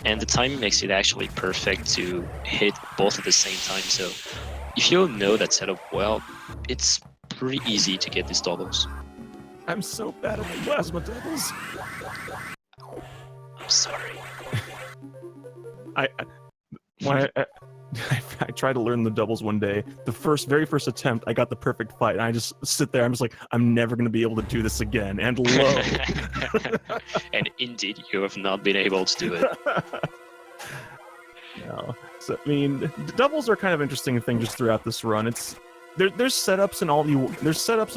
S2: And the timing makes it actually perfect to hit both at the same time. So if you know that setup well, it's pretty easy to get these doubles.
S1: I'm so bad at the plasma doubles.
S2: I'm sorry.
S1: I tried to learn the doubles one day. The very first attempt, I got the perfect fight, and I just sit there. I'm just like, I'm never going to be able to do this again. And lo,
S2: and indeed, you have not been able to do it.
S1: No. So I mean, the doubles are kind of interesting thing just throughout this run. There's setups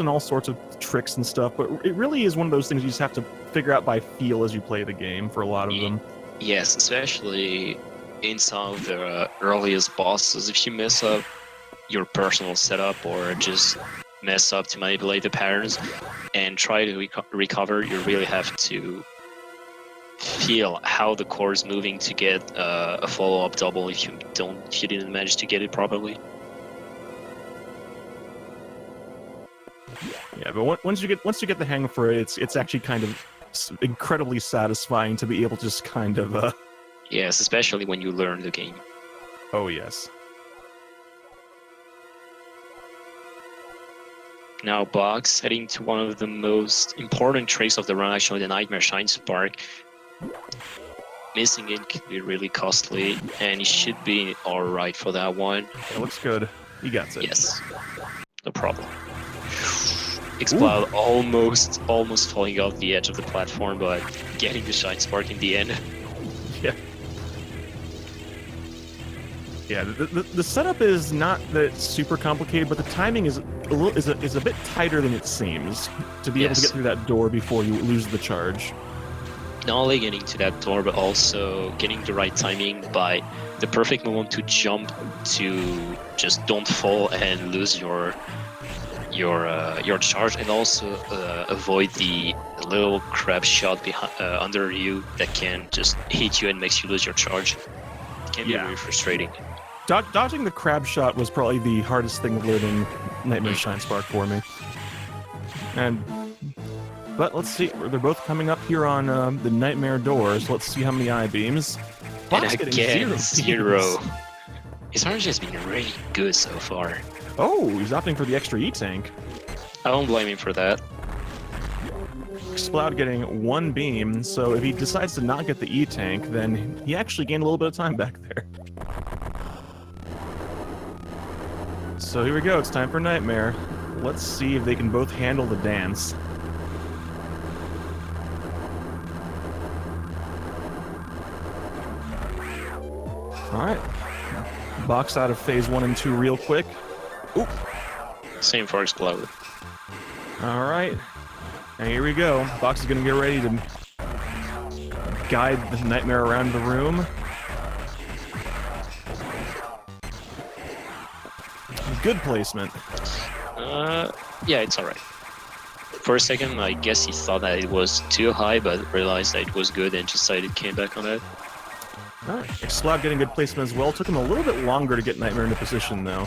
S1: and all sorts of tricks and stuff, but it really is one of those things you just have to figure out by feel as you play the game for a lot of them.
S2: Yes, especially in some of the earliest bosses. If you mess up your personal setup or just mess up to manipulate the patterns and try to recover, you really have to feel how the core is moving to get a follow-up double if you didn't manage to get it properly.
S1: Yeah, but once you get the hang for it, it's actually kind of incredibly satisfying to be able to just kind of
S2: Yes, especially when you learn the game.
S1: Oh yes.
S2: Now Box heading to one of the most important tricks of the run, actually the Nightmare Shine Spark. Missing it could be really costly, and he should be alright for that one.
S1: It looks good. He got it.
S2: Yes, no problem. Exploud almost falling off the edge of the platform, but getting the Shine Spark in the end.
S1: Yeah. Yeah, the setup is not that super complicated, but the timing is a bit tighter than it seems to be able to get through that door before you lose the charge.
S2: Not only getting to that door, but also getting the right timing by the perfect moment to jump to just don't fall and lose your charge, and also avoid the little crab shot under you that can just hit you and makes you lose your charge. It can be really frustrating.
S1: Dodging the crab shot was probably the hardest thing learning Nightmare Shine Spark for me. But let's see, they're both coming up here on the Nightmare doors. Let's see how many eye beams.
S2: Box and again, zero. His charge has been really good so far.
S1: Oh, he's opting for the extra E-Tank.
S2: I won't blame him for that.
S1: Exploud getting 1 beam, so if he decides to not get the E-Tank, then he actually gained a little bit of time back there. So here we go, it's time for Nightmare. Let's see if they can both handle the dance. Alright. Box out of phase 1 and 2 real quick. Oop.
S2: Same for Explode.
S1: Alright. And here we go. Box is gonna get ready to guide the Nightmare around the room. Good placement.
S2: Yeah, it's alright. For a second, I guess he thought that it was too high, but realized that it was good and decided came back on it.
S1: Alright, Explode getting good placement as well. Took him a little bit longer to get Nightmare into position, though.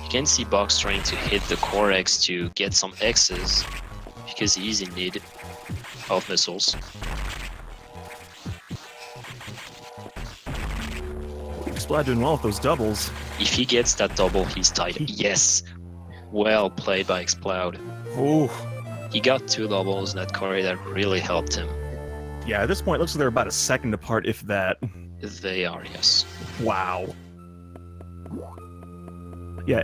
S2: You can see Box trying to hit the core X to get some X's, because he's in need of missiles.
S1: Explode doing well with those doubles.
S2: If he gets that double, he's tied. Yes! Well played by Explode.
S1: Ooh.
S2: He got 2 doubles in that core that really helped him.
S1: Yeah, at this point, it looks like they're about a second apart, if that.
S2: They are, yes.
S1: Wow. Yeah,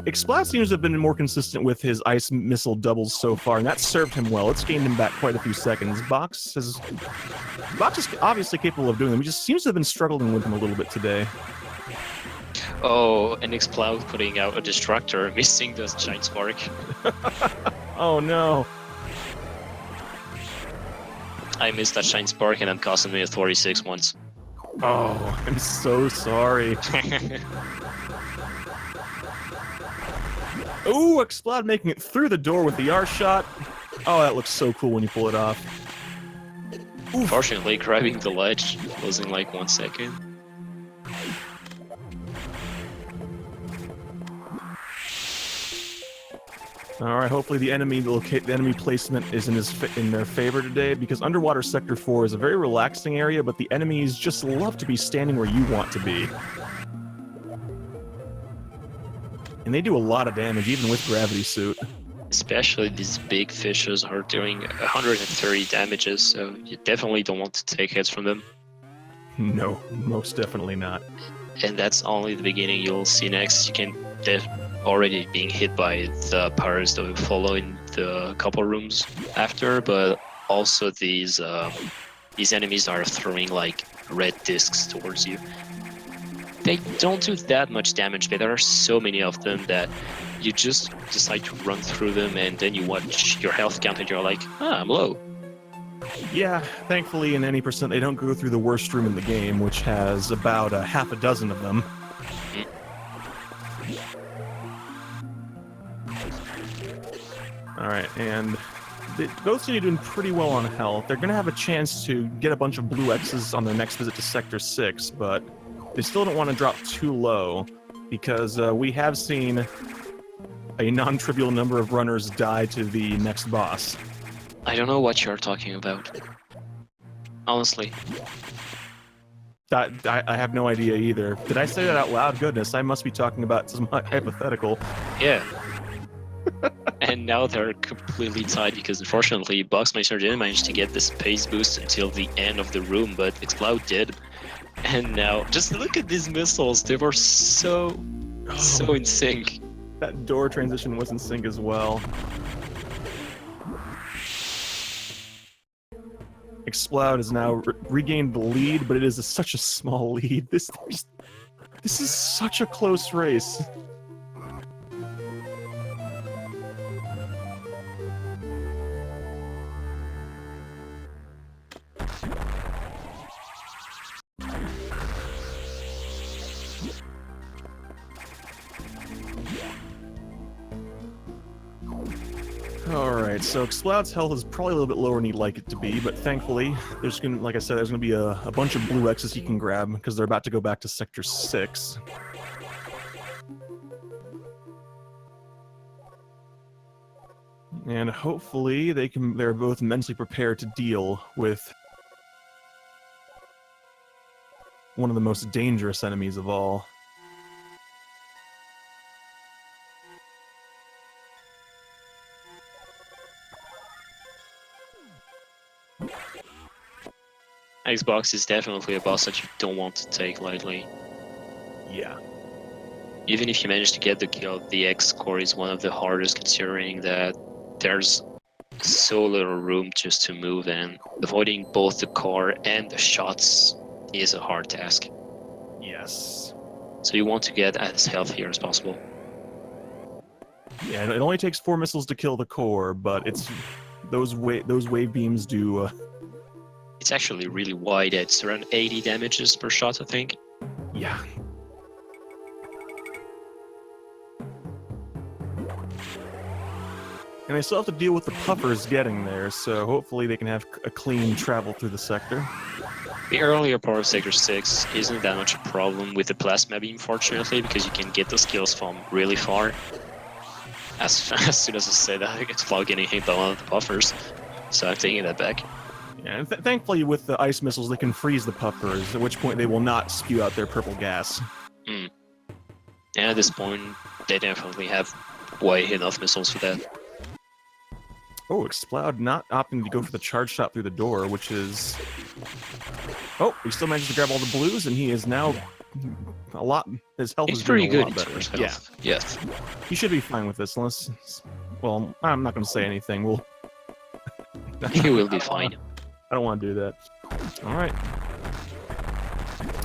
S1: Explode seems to have been more consistent with his ice missile doubles so far, and that served him well. It's gained him back quite a few seconds. Box is obviously capable of doing them. He just seems to have been struggling with him a little bit today.
S2: Oh, and Explode putting out a Destructor, missing the Giant Spark.
S1: Oh no.
S2: I missed that shine spark and I'm costing me a 46 once.
S1: Oh, I'm so sorry. Ooh, Explode making it through the door with the R shot. Oh, that looks so cool when you pull it off.
S2: Unfortunately, grabbing the ledge was in like 1 second.
S1: All right, hopefully the enemy placement is in their favor today, because Underwater Sector 4 is a very relaxing area, but the enemies just love to be standing where you want to be. And they do a lot of damage, even with Gravity Suit.
S2: Especially these big fishes are doing 130 damages, so you definitely don't want to take hits from them.
S1: No, most definitely not.
S2: And that's only the beginning. You'll see next. You can already being hit by the powers that will follow in the couple rooms after, but also these enemies are throwing like red discs towards you. They don't do that much damage, but there are so many of them that you just decide to run through them, and then you watch your health count and you're like, ah, I'm low.
S1: Yeah, thankfully in any percent they don't go through the worst room in the game, which has about a half a dozen of them. Alright, and both seem to be doing pretty well on health. They're going to have a chance to get a bunch of blue X's on their next visit to Sector 6, but they still don't want to drop too low, because we have seen a non-trivial number of runners die to the next boss.
S2: I don't know what you're talking about. Honestly.
S1: I have no idea either. Did I say that out loud? Goodness, I must be talking about some hypothetical.
S2: Yeah. And now they're completely tied because unfortunately Boxmeister didn't manage to get this pace boost until the end of the room, but Explode did. And now, just look at these missiles, they were so in sync.
S1: That door transition was in sync as well. Explode has now regained the lead, but it is such a small lead. This is such a close race. Alright, so Exploud's health is probably a little bit lower than he'd like it to be, but thankfully, there's gonna, like I said, there's gonna be a bunch of blue X's he can grab, because they're about to go back to Sector 6. And hopefully they're both mentally prepared to deal with one of the most dangerous enemies of all.
S2: Xbox is definitely a boss that you don't want to take lightly.
S1: Yeah.
S2: Even if you manage to get the kill, the X core is one of the hardest, considering that there's so little room just to move, and avoiding both the core and the shots is a hard task.
S1: Yes.
S2: So you want to get as healthy as possible.
S1: Yeah, it only takes 4 missiles to kill the core, but it's those wave beams do.
S2: It's actually really wide. It's around 80 damages per shot, I think.
S1: Yeah. And they still have to deal with the puffers getting there, so hopefully they can have a clean travel through the sector.
S2: The earlier part of Sector 6 isn't that much a problem with the plasma beam, fortunately, because you can get the skills from really far. As soon as I say that, it's about getting hit by one of the puffers, so I'm taking that back.
S1: Yeah, and thankfully with the ice missiles they can freeze the puffers, at which point they will not spew out their purple gas.
S2: And at this point, they definitely have way enough missiles for that.
S1: Oh, Explode not opting to go for the charge shot through the door, which is... Oh, he still managed to grab all the blues, and he is now a lot... His health is
S2: pretty
S1: doing a
S2: good
S1: lot
S2: in
S1: better.
S2: terms of health.
S1: Yeah.
S2: Yes.
S1: He should be fine with this, unless... Well, I'm not going to say anything. We'll...
S2: He will be fine.
S1: I don't want to do that. Alright.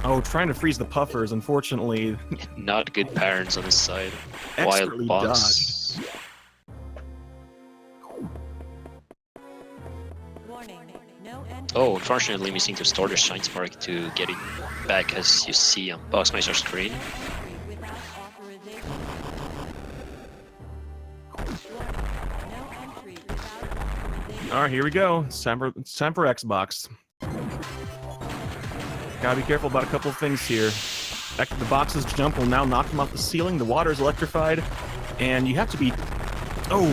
S1: Oh, trying to freeze the puffers, unfortunately...
S2: Not good patterns on his side.
S1: Expertly
S2: Wild box. Oh, unfortunately missing to store the Shine Spark to get it back as you see on Boxmeister's screen.
S1: Alright, here we go. It's time for Xbox. Gotta be careful about a couple of things here. The box's jump will now knock him off the ceiling, the water is electrified, and you have to be... Oh!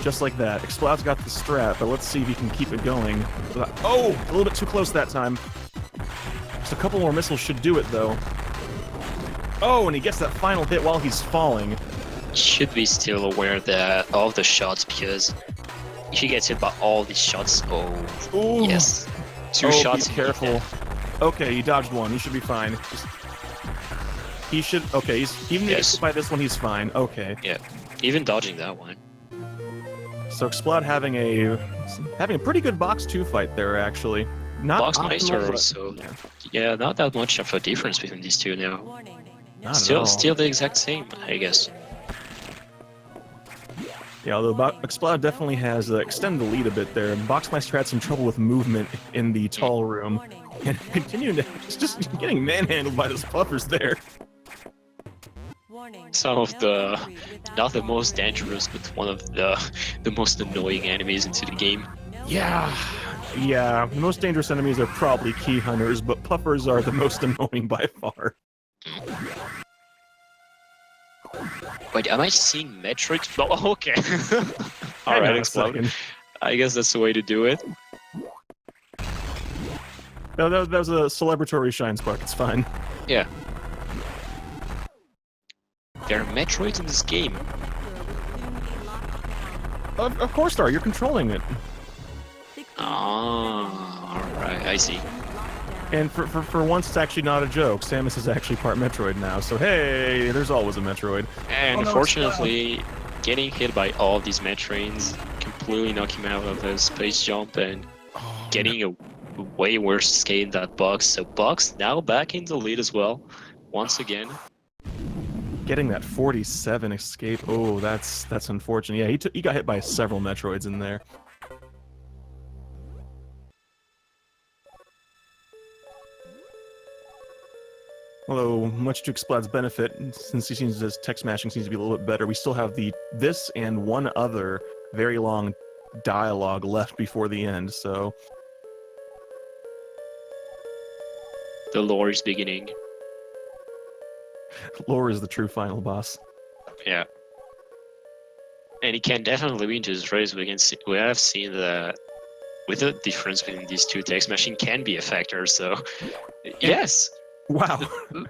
S1: Just like that. Exploud's got the strap, but let's see if he can keep it going. Oh! A little bit too close that time. Just a couple more missiles should do it, though. Oh, and he gets that final hit while he's falling.
S2: Should be still aware that of the shots, because if he gets hit by all these shots,
S1: Ooh.
S2: Yes. Two
S1: Oh,
S2: shots.
S1: be careful. Okay, he dodged one. He should be fine. He should... Okay, even if he gets hit by this one, he's fine. Okay.
S2: Yeah, even dodging that one.
S1: So Exploud having a pretty good box 2 fight there, actually. Not
S2: Boxmeister,
S1: optimal,
S2: so yeah, not that much of a difference between these two now.
S1: Not at all.
S2: Still the exact same, I guess.
S1: Yeah, although Exploud definitely has extended the lead a bit there. Boxmeister had some trouble with movement in the tall room, and continuing to just getting manhandled by those puffers there.
S2: Some of the, not the most dangerous, but one of the most annoying enemies into the game.
S1: Yeah, the most dangerous enemies are probably key hunters, but puffers are the most annoying by far.
S2: Wait, am I seeing Metroid? Oh, okay. Alright, Explode. I guess that's the way to do it.
S1: No, that was a celebratory Shine Spark, it's fine.
S2: Yeah. There are Metroids in this game.
S1: Of course there are, you're controlling it.
S2: Ah, alright, I see.
S1: And for once, it's actually not a joke. Samus is actually part Metroid now, so hey, there's always a Metroid.
S2: And unfortunately, getting hit by all these Metroids completely knock him out of his space jump and getting a way worse escape than that Box. So Box now back in the lead as well, once again.
S1: Getting that 47 escape, oh, that's unfortunate. Yeah, he got hit by several Metroids in there. Although, much to Exploud's benefit, since his tech smashing seems to be a little bit better, we still have this and one other very long dialogue left before the end, so...
S2: The lore is beginning.
S1: Lore is the true final boss.
S2: Yeah. And he can definitely win this race. We have seen that with the difference between these two, tech smashing can be a factor, so... Yes!
S1: Wow.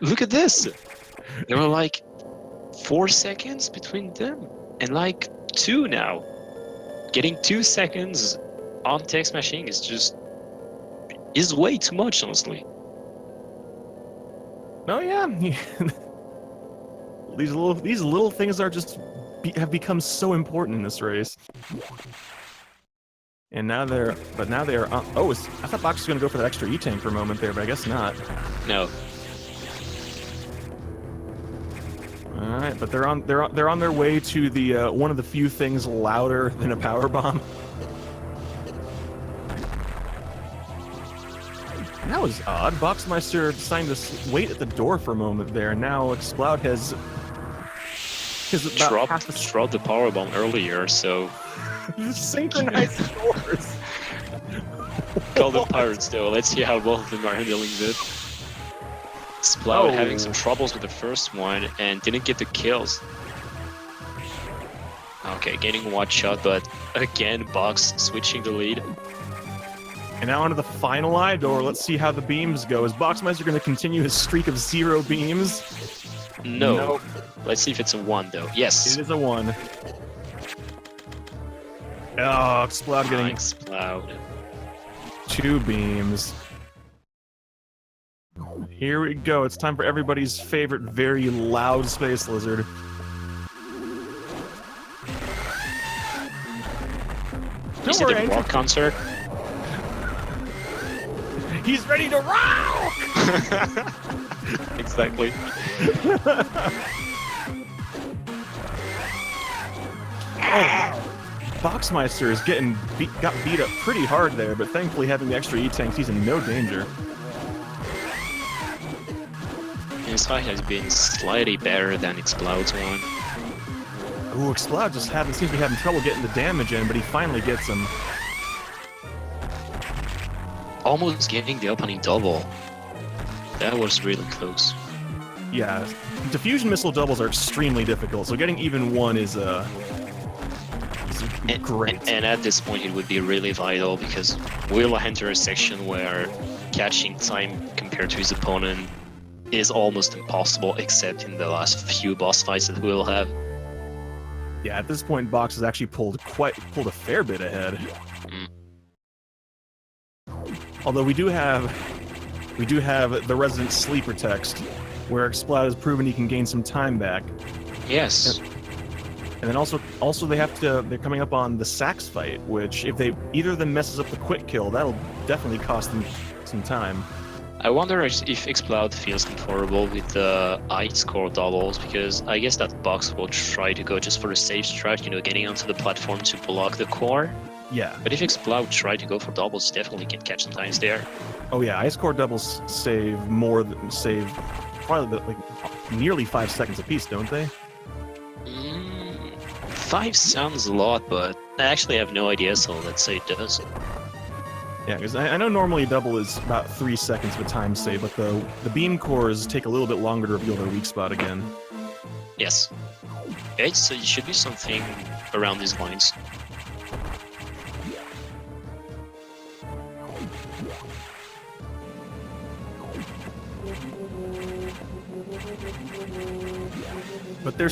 S2: Look at this! There were like 4 seconds between them, and like 2 now. Getting 2 seconds on tech smashing is way too much, honestly.
S1: Oh yeah, these little things are have become so important in this race. And now they are. Oh, I thought Box was gonna go for that extra E-tank for a moment there, but I guess not.
S2: No.
S1: All right, but they're on their way to the one of the few things louder than a power bomb. That was odd. Boxmeister decided to wait at the door for a moment there, and now Exploud has
S2: dropped the power bomb earlier, so
S1: synchronized doors.
S2: Call them pirates though. Let's see how both of them are handling it. Exploud having some troubles with the first one and didn't get the kills. Okay, getting one shot, but again, Box switching the lead.
S1: And now onto the final eye door. Let's see how the beams go. Is Boxmeister going to continue his streak of 0 beams?
S2: No.
S1: Nope.
S2: Let's see if it's a 1 though. Yes.
S1: It is a 1. Oh, Exploud getting
S2: Exploud.
S1: 2 beams. Here we go. It's time for everybody's favorite very loud space lizard.
S2: Is it a rock concert?
S1: He's ready to rock!
S2: Exactly.
S1: Boxmeister is got beat up pretty hard there, but thankfully having the extra E-tanks, he's in no danger.
S2: His fight has been slightly better than Exploud's one.
S1: Ooh, Exploud just seems to be having trouble getting the damage in, but he finally gets him.
S2: Almost getting the opening double. That was really close.
S1: Yeah, diffusion missile doubles are extremely difficult, so getting even one is great.
S2: And at this point, it would be really vital because we'll enter a section where catching time compared to his opponent is almost impossible, except in the last few boss fights that we'll have.
S1: Yeah, at this point, Box has actually pulled a fair bit ahead. Although we do have the resident sleeper text, where Exploud has proven he can gain some time back.
S2: Yes.
S1: And then also they're coming up on the Sax fight, which if either of them messes up the quick kill, that'll definitely cost them some time.
S2: I wonder if Exploud feels comfortable with the ice core doubles, because I guess that Box will try to go just for a safe strat, getting onto the platform to block the core.
S1: Yeah.
S2: But if Exploud try to go for doubles, definitely can catch some times there.
S1: Oh yeah, ice core doubles save probably like nearly 5 seconds apiece, don't they?
S2: 5 sounds a lot, but I actually have no idea, so let's say it does.
S1: Yeah, because I know normally a double is about 3 seconds of a time save, but the beam cores take a little bit longer to reveal their weak spot again.
S2: Yes. It should be something around these lines.
S1: But they're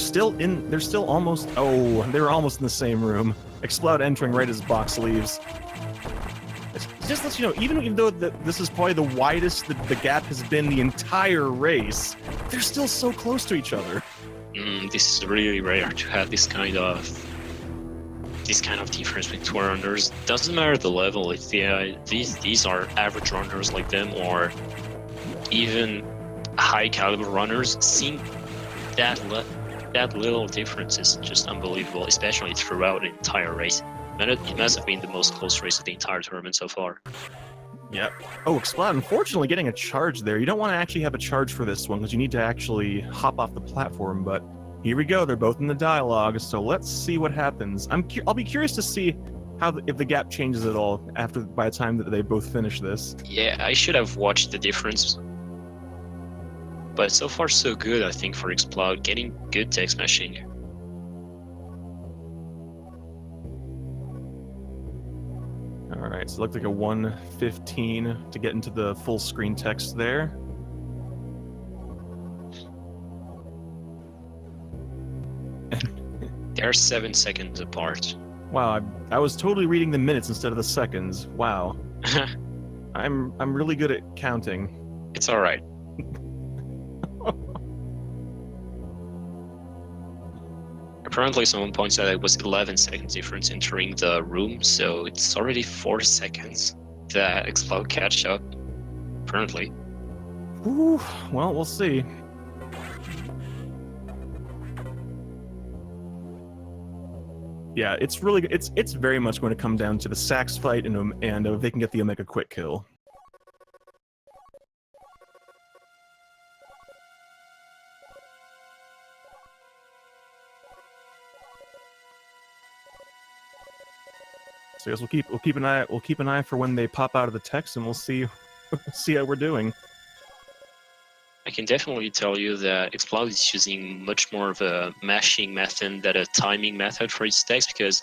S1: almost in the same room. Exploud entering right as Box leaves. It just lets you know, even though this is probably the widest the gap has been the entire race, they're still so close to each other.
S2: This is really rare to have this kind of difference between two runners. Doesn't matter the level. If these are average runners like them, or even high caliber runners, seeing that little difference is just unbelievable, especially throughout the entire race. And it must have been the most close race of the entire tournament so far.
S1: Yep. Oh, Exploud, unfortunately getting a charge there. You don't want to actually have a charge for this one, because you need to actually hop off the platform, but here we go. They're both in the dialogue, so let's see what happens. I'll be curious to see if the gap changes at all by the time that they both finish this.
S2: Yeah, I should have watched the difference. But so far so good, I think, for Exploud, getting good tech smashing.
S1: Alright, so it looked like a 1:15 to get into the full screen text there.
S2: They're 7 seconds apart.
S1: Wow, I was totally reading the minutes instead of the seconds. Wow. I'm really good at counting.
S2: It's alright. Apparently someone points out it was 11 seconds difference entering the room, so it's already 4 seconds that Exploud catch up, apparently.
S1: Ooh, well, we'll see. Yeah, it's very much going to come down to the Sax fight and if they can get the Omega quick kill. So I guess we'll keep an eye for when they pop out of the text, and we'll see how we're doing.
S2: I can definitely tell you that Exploud is using much more of a mashing method than a timing method for its text, because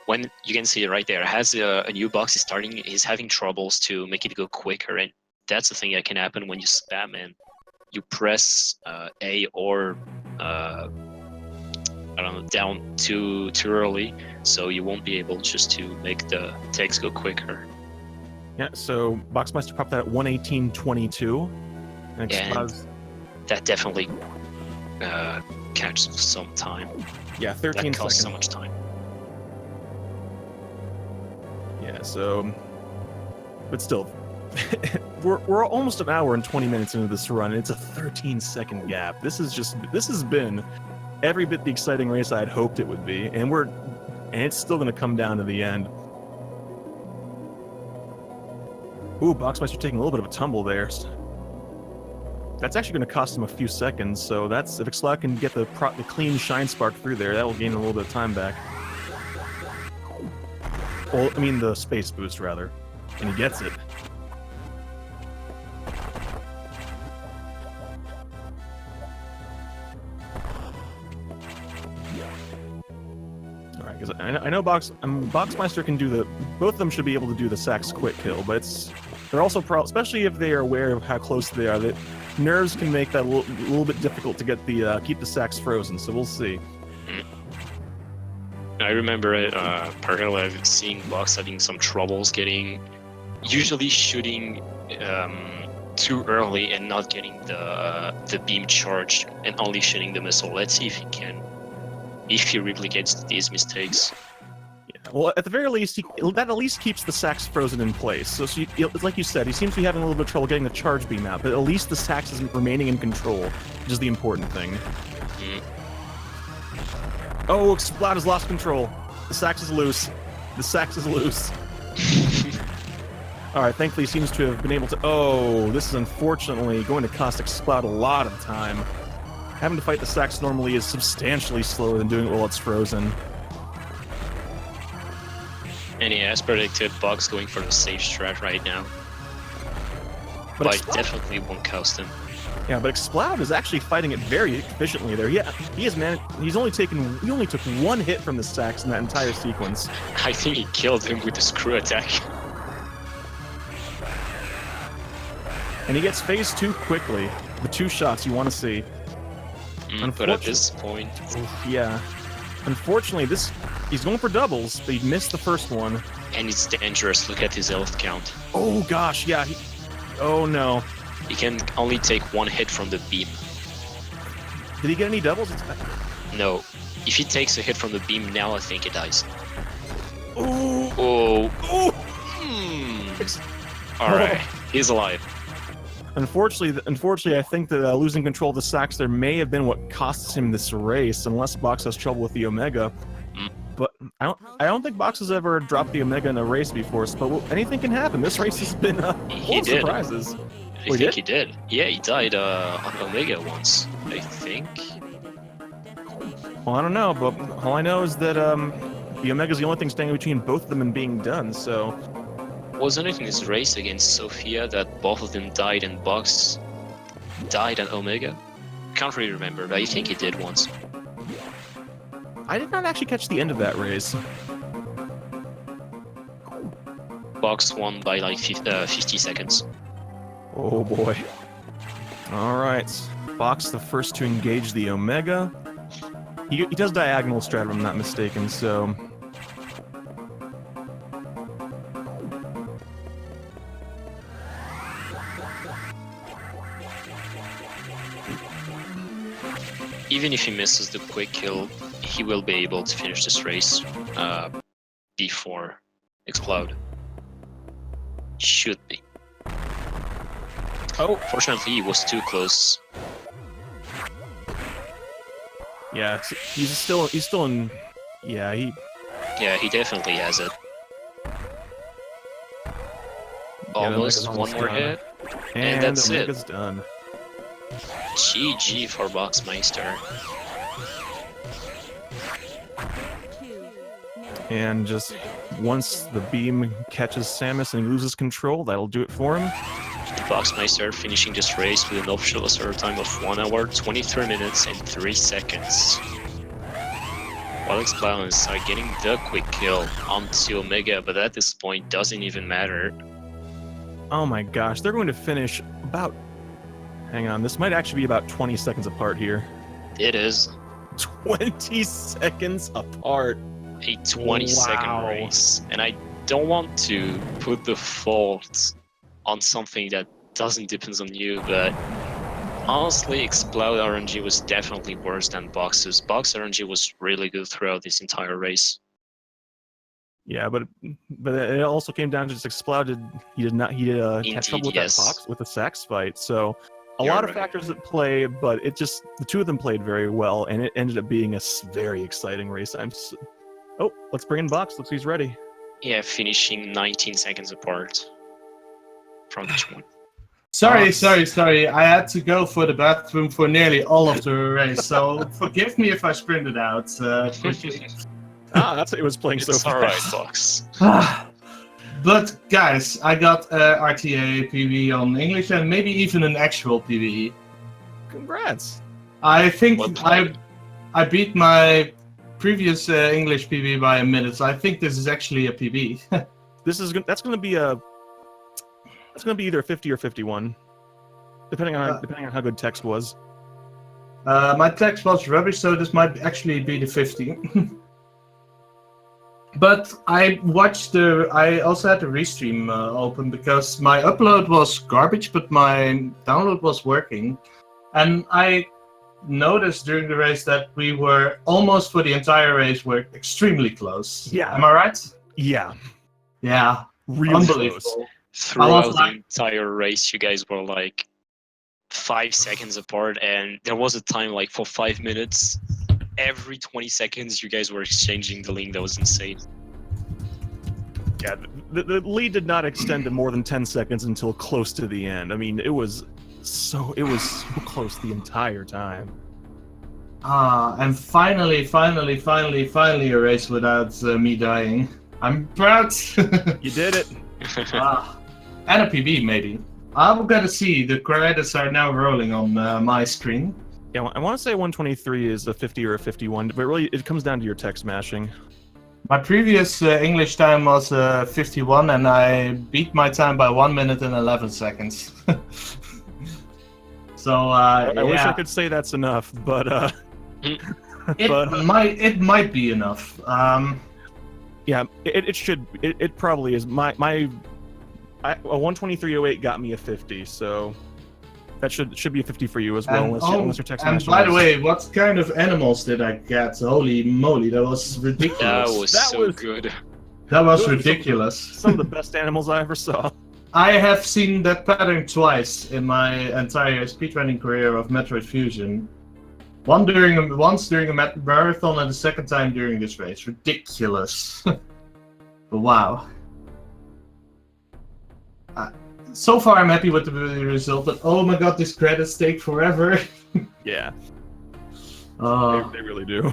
S2: when you can see it right there, it has a new box is starting, he's having troubles to make it go quicker, and that's the thing that can happen when you spam and you press A or I don't know, down too early, so you won't be able just to make the text go quicker.
S1: Yeah, so Boxmeister popped that at 1:18.22. And
S2: that definitely catches some time.
S1: Yeah, 13
S2: that costs
S1: seconds.
S2: So much time.
S1: Yeah, so, but still, we're almost an hour and 20 minutes into this run, and it's a 13-second gap. This has been every bit the exciting race I had hoped it would be, and we're and it's still going to come down to the end. Ooh, Boxmeister taking a little bit of a tumble there. That's actually going to cost him a few seconds, so that's if Exploud can get the clean Shine Spark through there, that will gain a little bit of time back. Well, I mean the space boost, rather. And he gets it. Alright, because I know Boxmeister can do the... Both of them should be able to do the Sax quick kill, but they're also especially if they are aware of how close they are. That nerves can make that a little bit difficult to get keep the Sax frozen, so we'll see.
S2: I remember personally seeing Box having some troubles usually shooting too early and not getting the beam charged and only shooting the missile. Let's see if he replicates these mistakes.
S1: Yeah, well, at the very least, that at least keeps the Sax frozen in place. So like you said, he seems to be having a little bit of trouble getting the charge beam out, but at least the Sax is remaining in control, which is the important thing. Oh, Exploud has lost control. The Sax is loose. The Sax is loose. Alright, thankfully he seems to have been able to... Oh, this is unfortunately going to cost Exploud a lot of time. Having to fight the Sax normally is substantially slower than doing it while it's frozen.
S2: And yeah, as predicted, Box going for the safe strat right now. But it definitely won't cost him.
S1: Yeah, but Exploud is actually fighting it very efficiently there. Yeah, he only took one hit from the Sax in that entire sequence.
S2: I think he killed him with the screw attack.
S1: And he gets phase 2 quickly. The 2 shots you want to see.
S2: But at this point...
S1: Yeah. Unfortunately, he's going for doubles, but he missed the first one.
S2: And it's dangerous. Look at his health count.
S1: Oh gosh, yeah. Oh no.
S2: He can only take one hit from the beam.
S1: Did he get any doubles?
S2: No. If he takes a hit from the beam now, I think he dies.
S1: Ooh.
S2: Oh.
S1: Ooh.
S2: Alright, he's alive.
S1: Unfortunately, I think that losing control of the Sax there may have been what costs him this race, unless Box has trouble with the Omega. But I don't think Box has ever dropped the Omega in a race before, but anything can happen. This race has been full of surprises.
S2: I think he did. Yeah, he died on Omega once, I think.
S1: Well, I don't know, but all I know is that the Omega's the only thing standing between both of them and being done, so...
S2: Wasn't it in his race against Sophia that both of them died and Box died on Omega? Can't really remember, but I think he did once.
S1: I did not actually catch the end of that race.
S2: Box won by like 50 seconds.
S1: Oh boy. Alright. Box the first to engage the Omega. He does diagonal strat if I'm not mistaken, so...
S2: Even if he misses the quick kill, he will be able to finish this race before Exploud. Should be. Oh, fortunately he was too close.
S1: Yeah, he's still in... Yeah,
S2: he definitely has it. Almost one more hit, and that's it.
S1: Omega's done.
S2: GG for Boxmeister.
S1: And just once the beam catches Samus and he loses control, that'll do it for him.
S2: Boxmeister finishing this race with an official serve time of 1 hour, 23 minutes, and 3 seconds. While Exploud is getting the quick kill onto Omega, but at this point doesn't even matter.
S1: Oh my gosh, they're going to finish about... Hang on, this might actually be about 20 seconds apart here.
S2: It is.
S1: 20 seconds apart.
S2: A 20-second race. And I don't want to put the fault on something that doesn't depend on you, but honestly, Exploud RNG was definitely worse than Box's. Box RNG was really good throughout this entire race.
S1: Yeah, but it also came down to just Exploud had trouble with that Box with the Sax fight, so a lot of factors at play, but the two of them played very well, and it ended up being a very exciting race. Oh, let's bring in Box. Looks like he's ready.
S2: Yeah, finishing 19 seconds apart from each one.
S3: Sorry. I had to go for the bathroom for nearly all of the race, so forgive me if I sprinted out quickly.
S1: That's it was playing so
S2: It's
S1: fast.
S2: alright, Box.
S3: But guys, I got RTA PB on English and maybe even an actual PB.
S1: Congrats.
S3: I think
S2: Well played.
S3: I beat my previous English PB by a minute, so I think this is actually a PB.
S1: That's gonna be either 50 or 51, depending on how good text was.
S3: My text was rubbish, so this might actually be the 50. But I also had the restream open because my upload was garbage, but my download was working. And I noticed during the race that we were almost for the entire race were extremely close.
S1: Yeah.
S3: Am I right?
S1: Yeah,
S3: Yeah.
S1: really
S3: Unbelievable.
S1: close.
S2: Throughout
S3: like-
S2: the entire race, you guys were like 5 seconds apart, and there was a time like for 5 minutes. Every 20 seconds, you guys were exchanging the link. That was insane.
S1: Yeah, the lead did not extend to more than 10 seconds until close to the end. I mean, it was so close the entire time.
S3: And finally a race without me dying. I'm proud.
S1: You did it.
S3: And a PB maybe. I'm gonna see. The credits are now rolling on my screen.
S1: Yeah, I want to say 123 is a 50 or a 51, but really it comes down to your text mashing.
S3: My previous English time was 51, and I beat my time by 1 minute and 11 seconds. So
S1: I wish I could say that's enough, but
S3: it might be enough.
S1: yeah, it should. It probably is. A 123.08 got me a 50, so that should be a 50 for you as well, unless your text
S3: and
S1: mashing
S3: by the
S1: is-
S3: way, what kind of animals did I get? Holy moly, that was ridiculous.
S2: That was
S1: That
S2: so
S1: was-
S2: good.
S3: That was
S1: Those are
S3: ridiculous.
S1: some of the best animals I ever saw.
S3: I have seen that pattern twice in my entire speedrunning career of Metroid Fusion. Once during a marathon and the second time during this race. Ridiculous. But wow. So far I'm happy with the result, but oh my god, these credits take forever.
S1: Yeah,
S3: Uh,
S1: they really do.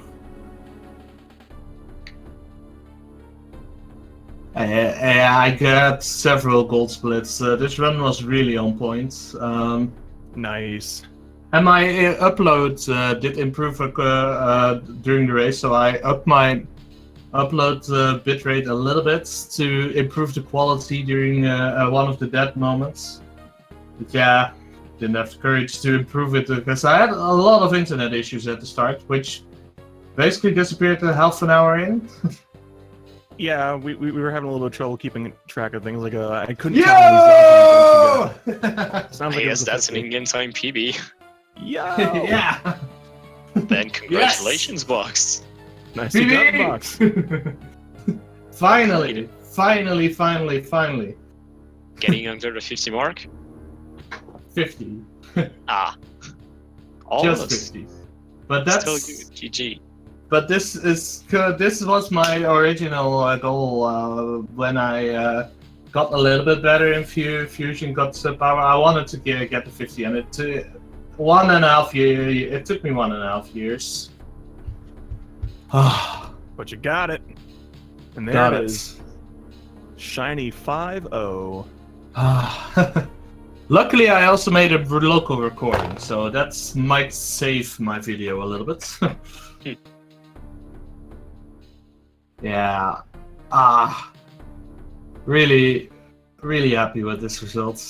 S3: I got several gold splits. This run was really on point.
S1: Nice.
S3: And my upload did improve during the race, so I upped my upload bitrate a little bit to improve the quality during one of the dead moments. But yeah, didn't have the courage to improve it because I had a lot of internet issues at the start, which basically disappeared half an hour in.
S1: Yeah, we were having a little bit of trouble keeping track of things. Like I couldn't
S3: Yo!
S1: tell these sounds
S2: I
S1: like it
S2: guess
S1: was a
S2: that's an
S1: 50.
S2: in-game time PB.
S1: Yeah.
S3: Yeah.
S2: Then congratulations, Box.
S1: Nice to
S3: PB!
S1: the box.
S3: Finally.
S2: Getting under the 50 mark?
S3: 50.
S2: Ah.
S3: Just
S2: Almost.
S3: 50. But that's
S2: Still good. GG.
S3: But this was my original goal when I got a little bit better in Fusion, got some power. I wanted to get the 50, and it took 1.5 years. It took me 1.5 years.
S1: But you got it. And there
S3: Got
S1: it
S3: it.
S1: is. Shiny 5-0.
S3: Luckily, I also made a local recording, so that might save my video a little bit. Yeah. Really happy with this result.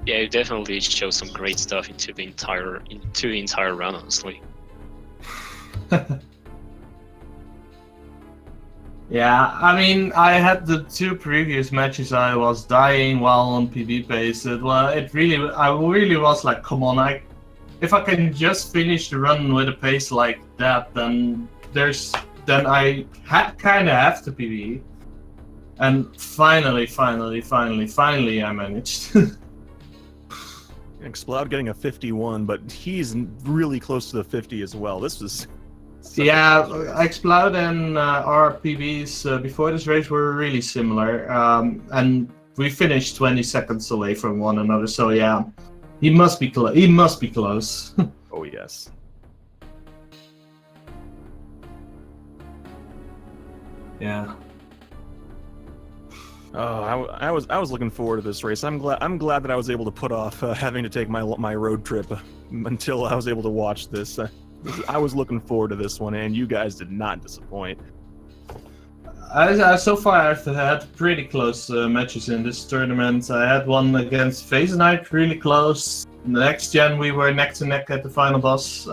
S2: Yeah, you definitely showed some great stuff into the entire run, honestly.
S3: Yeah, I mean, I had the 2 previous matches I was dying while on PB pace. I really was like, come on, if I can just finish the run with a pace like that, then I kind of have to PB. And finally, I managed.
S1: Exploud getting a 51, but he's really close to the 50 as well. This was
S3: Yeah, Exploud and our PBs before this race were really similar, and we finished 20 seconds away from one another. So yeah, he must be close. He must be close.
S1: Oh yes.
S3: Yeah.
S1: Oh, I was looking forward to this race. I'm glad that I was able to put off having to take my road trip until I was able to watch this. I was looking forward to this one, and you guys did not disappoint.
S3: So far, I've had pretty close matches in this tournament. I had one against Phase Knight, really close. In the next gen, we were neck to neck at the final boss.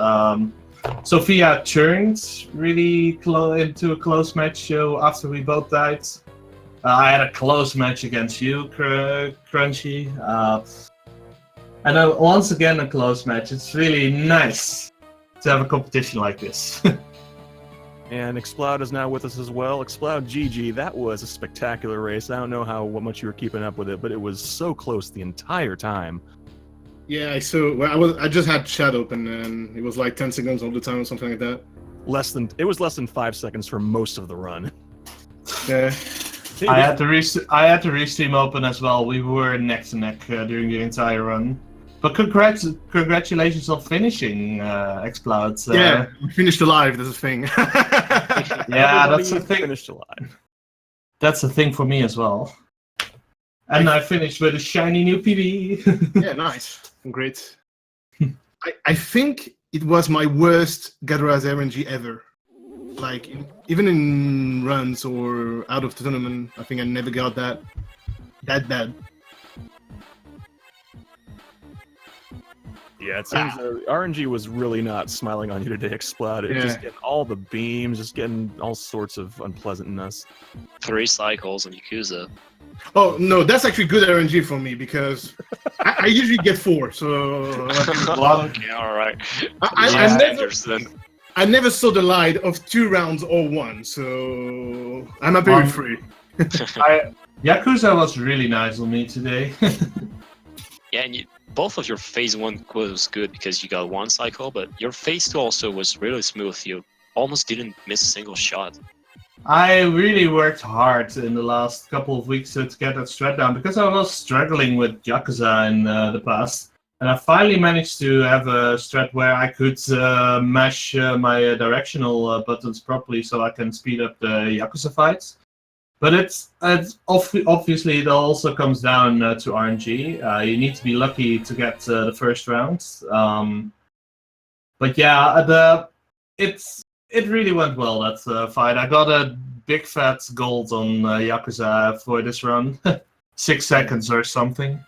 S3: Sophia turned really into a close match after we both died. I had a close match against you, Crunchy. And then once again a close match. It's really nice to have a competition like this.
S1: And Exploud is now with us as well. Exploud GG, that was a spectacular race. I don't know how much you were keeping up with it, but it was so close the entire time.
S4: Yeah, I saw. Well, I just had chat open, and it was like 10 seconds all the time or something like that.
S1: It was less than 5 seconds for most of the run.
S4: Yeah.
S3: I had the restream open as well. We were neck to neck during the entire run. But congratulations on finishing, Exploud.
S4: Yeah, we finished alive. That's a thing.
S3: Yeah, that's the thing.
S1: Finished alive.
S3: That's the thing for me as well. And I finished with a shiny new PB.
S4: Yeah, nice. Great. I think it was my worst Gadoraz RNG ever. Like, even in runs or out of the tournament, I think I never got that bad.
S1: Yeah, it seems RNG was really not smiling on you today, Explode. It just getting all the beams, just getting all sorts of unpleasantness.
S2: 3 cycles on Yakuza.
S4: Oh, no, that's actually good RNG for me because I usually get 4, so...
S2: Okay, alright.
S4: I never saw the light of 2 rounds or 1, so I'm happy with 3.
S3: Yakuza was really nice on me today.
S2: Yeah, and both of your phase 1 was good because you got 1 cycle, but your phase 2 also was really smooth. You almost didn't miss a single shot.
S3: I really worked hard in the last couple of weeks to get that strat down because I was struggling with Yakuza in the past. And I finally managed to have a strat where I could mash my directional buttons properly so I can speed up the Yakuza fights. But it's obviously it also comes down to RNG. You need to be lucky to get the first round. But yeah, it really went well, that fight. I got a big fat gold on Yakuza for this run. 6 seconds or something.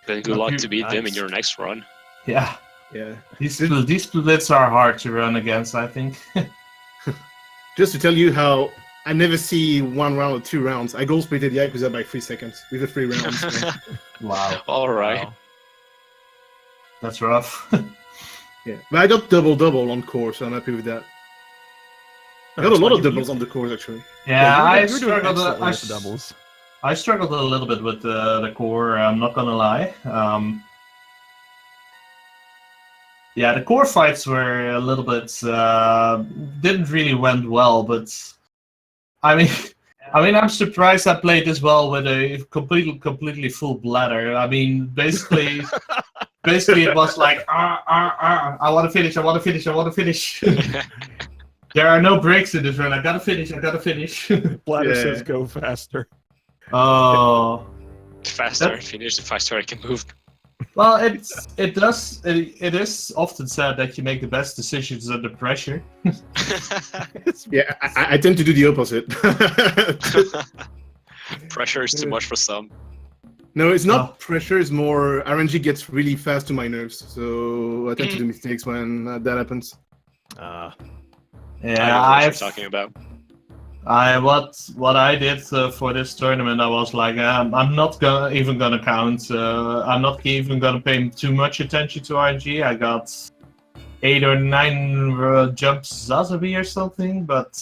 S2: Then good luck to beat them in your next run.
S3: Yeah.
S4: Yeah.
S3: These splits are hard to run against, I think.
S4: Just to tell you how I never see 1 round or 2 rounds. I gold splitted Yakuza by 3 seconds with the 3 rounds.
S3: Wow.
S2: Alright.
S1: Wow.
S3: That's rough.
S4: Yeah. But I got double on course, so I'm happy with that. I got a lot of doubles on the course, actually.
S3: Yeah, I
S1: you're doing
S3: struggled.
S1: excellent with the doubles.
S3: I struggled a little bit with the core. I'm not gonna lie. Yeah, the core fights were a little bit didn't really went well, but I mean, I'm surprised I played this well with a completely full bladder. I mean, basically it was like, I want to finish. There are no breaks in this run. I gotta finish.
S1: Bladder says go faster.
S3: Oh.
S2: The faster I finish, the faster I can move.
S3: Well, it is often said that you make the best decisions under pressure.
S4: Yeah, I tend to do the opposite.
S2: Pressure is too much for some.
S4: No, it's not pressure, it's more RNG gets really fast to my nerves, so I tend to do mistakes when that happens.
S2: I
S3: Yeah,
S2: know what you're talking about.
S3: What I did for this tournament, I was like, I'm not even gonna count. I'm not even gonna pay too much attention to RNG. I got 8 or 9 jumps Zazabi or something, but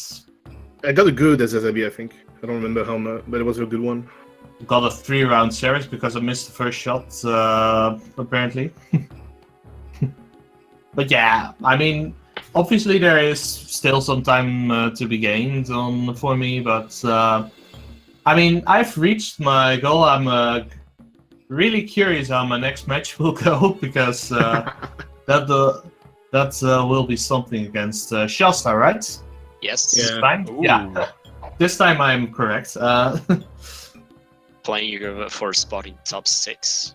S4: I got a good Zazabi, I think. I don't remember how much, but it was a good one.
S3: got a 3-round series because I missed the first shot, apparently. But yeah, I mean, obviously there is still some time to be gained on for me, but I mean, I've reached my goal. I'm really curious how my next match will go because that will be something against Shasta, right?
S2: Yes.
S4: Yeah.
S3: This time?
S2: Ooh.
S3: Yeah. This time I'm correct.
S2: Playing you for a spot in top 6.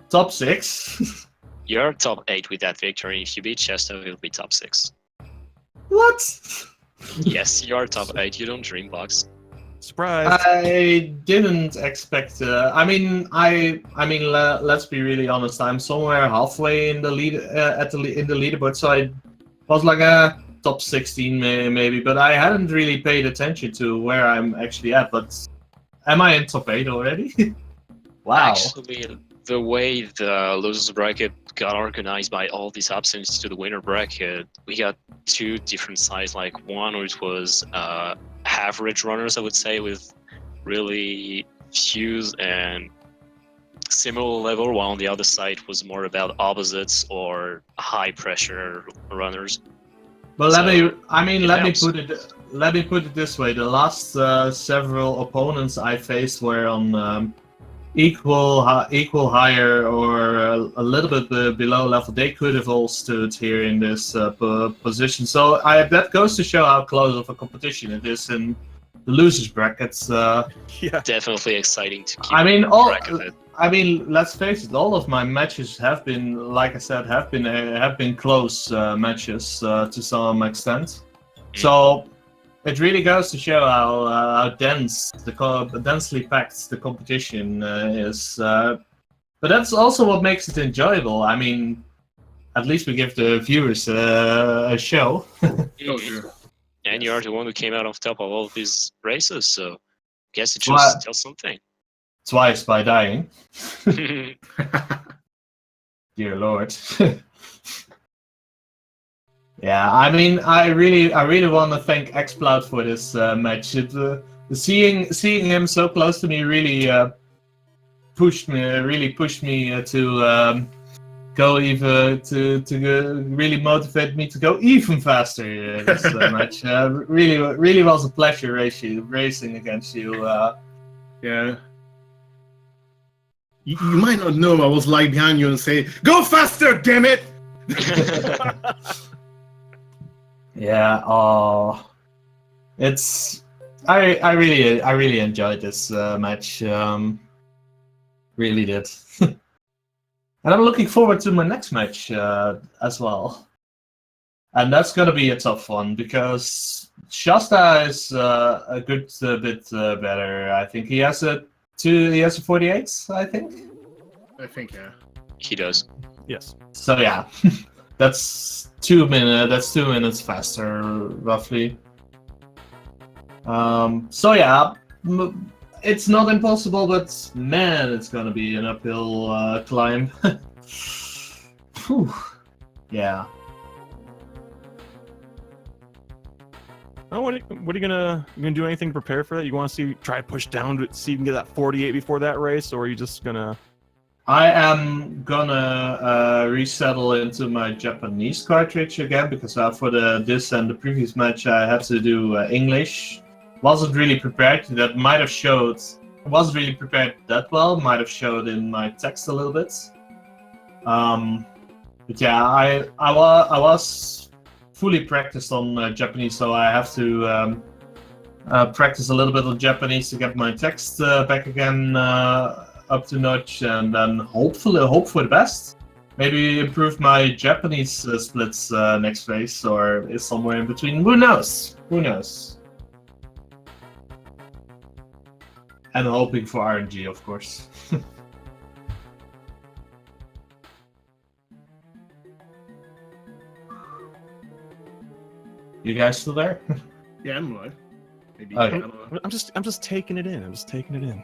S3: Top 6?
S2: You're top 8 with that victory. If you beat Chester, you'll be top 6.
S3: What?
S2: Yes, you're top 8. You don't dream, Box.
S1: Surprise!
S3: I didn't expect. I mean, let's be really honest. I'm somewhere halfway in the lead in the leaderboard, so I was like a top 16 maybe, but I hadn't really paid attention to where I'm actually at. But am I in top 8 already? Wow.
S2: Actually, the way the losers bracket got organized by all these absences to the winner bracket, we got 2 different sides. Like one which was average runners, I would say, with really few and similar level, while on the other side was more about opposites or high pressure runners.
S3: But
S2: So,
S3: let
S2: helps.
S3: me put it this way: the last several opponents I faced were on equal, higher, or a little bit below level. They could have all stood here in this position. So that goes to show how close of a competition it is in the losers brackets.
S1: Yeah.
S2: Definitely exciting to keep
S3: I mean,
S2: track of it.
S3: let's face it. All of my matches have been, like I said, have been close matches to some extent. So it really goes to show how dense densely packed the competition is. But that's also what makes it enjoyable. I mean, at least we give the viewers a show.
S4: Oh, sure.
S2: And you are the one who came out on top of all of these races, so guess it
S3: Well,
S2: just tells something.
S3: Twice by dying. Dear Lord. Yeah, I mean, I really want to thank Exploud for this match. Seeing him so close to me really pushed me to go even really motivate me to go even faster this match. Really was a pleasure racing against you.
S4: Yeah. You might not know I was like behind you and say, "Go faster, damn it!"
S3: Yeah. Oh, it's I really enjoyed this match. Really did. And I'm looking forward to my next match as well. And that's gonna be a tough one because Shasta is a good bit better. I think he has a 48, I think.
S4: I think, yeah.
S2: He does.
S1: Yes.
S3: So yeah, that's 2 minutes. That's 2 minutes faster, roughly. So yeah, it's not impossible, but man, it's gonna be an uphill climb. Whew. Yeah.
S1: Oh, what are you gonna do anything to prepare for that? You want to try to push down to see if you can get that 48 before that race, or are you just gonna?
S3: I am gonna resettle into my Japanese cartridge again because for this and the previous match I had to do English. Wasn't really prepared. That might have showed. Wasn't really prepared that well. Might have showed in my text a little bit. But yeah, I was fully practiced on Japanese, so I have to practice a little bit of Japanese to get my text back again up to notch, and then hope for the best. Maybe improve my Japanese splits next race, or is somewhere in between. Who knows? Who knows? And hoping for RNG, of course. You guys still there?
S4: Yeah, I'm right. Maybe.
S3: Okay.
S4: I don't know.
S1: I'm just taking it in. I'm just taking it in.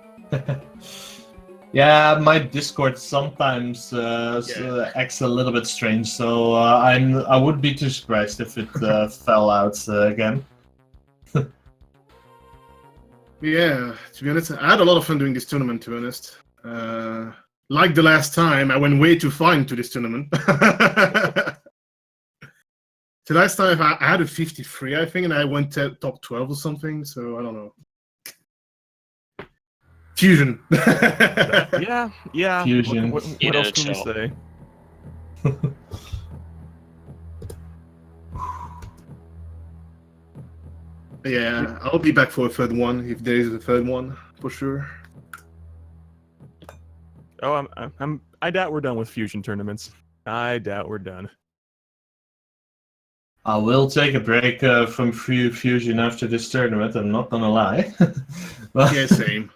S3: Yeah, my Discord sometimes acts a little bit strange, so I wouldn't be too surprised if it fell out again.
S4: Yeah, to be honest, I had a lot of fun doing this tournament, to be honest. Like the last time, I went way too far into this tournament. The last time I had a 53, I think, and I went to top 12 or something. So I don't know. Fusion.
S1: Yeah.
S3: Fusion.
S1: What
S2: In a
S1: else can we
S2: nutshell.
S1: say?
S4: Yeah, I'll be back for a third one if there is a third one for sure.
S1: Oh, I doubt we're done with fusion tournaments. I doubt we're done.
S3: I will take a break from Fusion after this tournament, I'm not gonna lie.
S4: Yeah, same.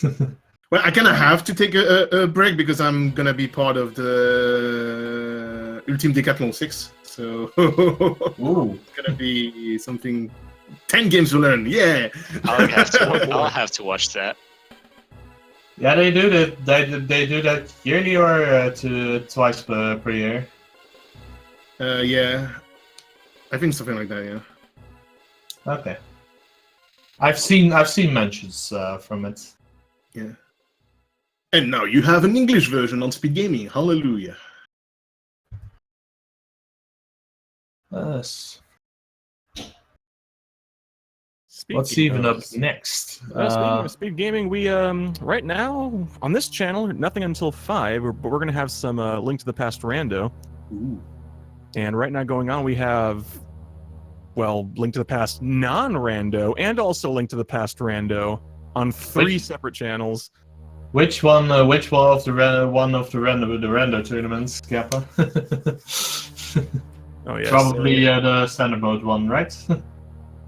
S4: Well, I kind of have to take a break because I'm gonna be part of the Ultimate Decathlon 6. So
S3: Ooh.
S4: it's gonna be something. 10 games to learn. Yeah.
S2: I'll have to watch that.
S3: Yeah, they do that. They do that yearly or twice per year.
S4: Yeah. I think something like that. Yeah.
S3: Okay. I've seen mentions from it.
S4: Yeah. And now you have an English version on Speed Gaming. Hallelujah.
S3: Yes. What's
S1: Speaking
S3: even
S1: of-
S3: up next?
S1: Speaking of speed gaming, we right now on this channel, nothing until 5, but we're gonna have some Link to the Past rando.
S4: Ooh.
S1: And right now going on, we have, well, Link to the Past non-rando and also Link to the Past rando on 3 separate channels.
S3: Which one of the rando tournaments, Kappa?
S1: Oh yeah,
S3: Probably the standard mode one, right?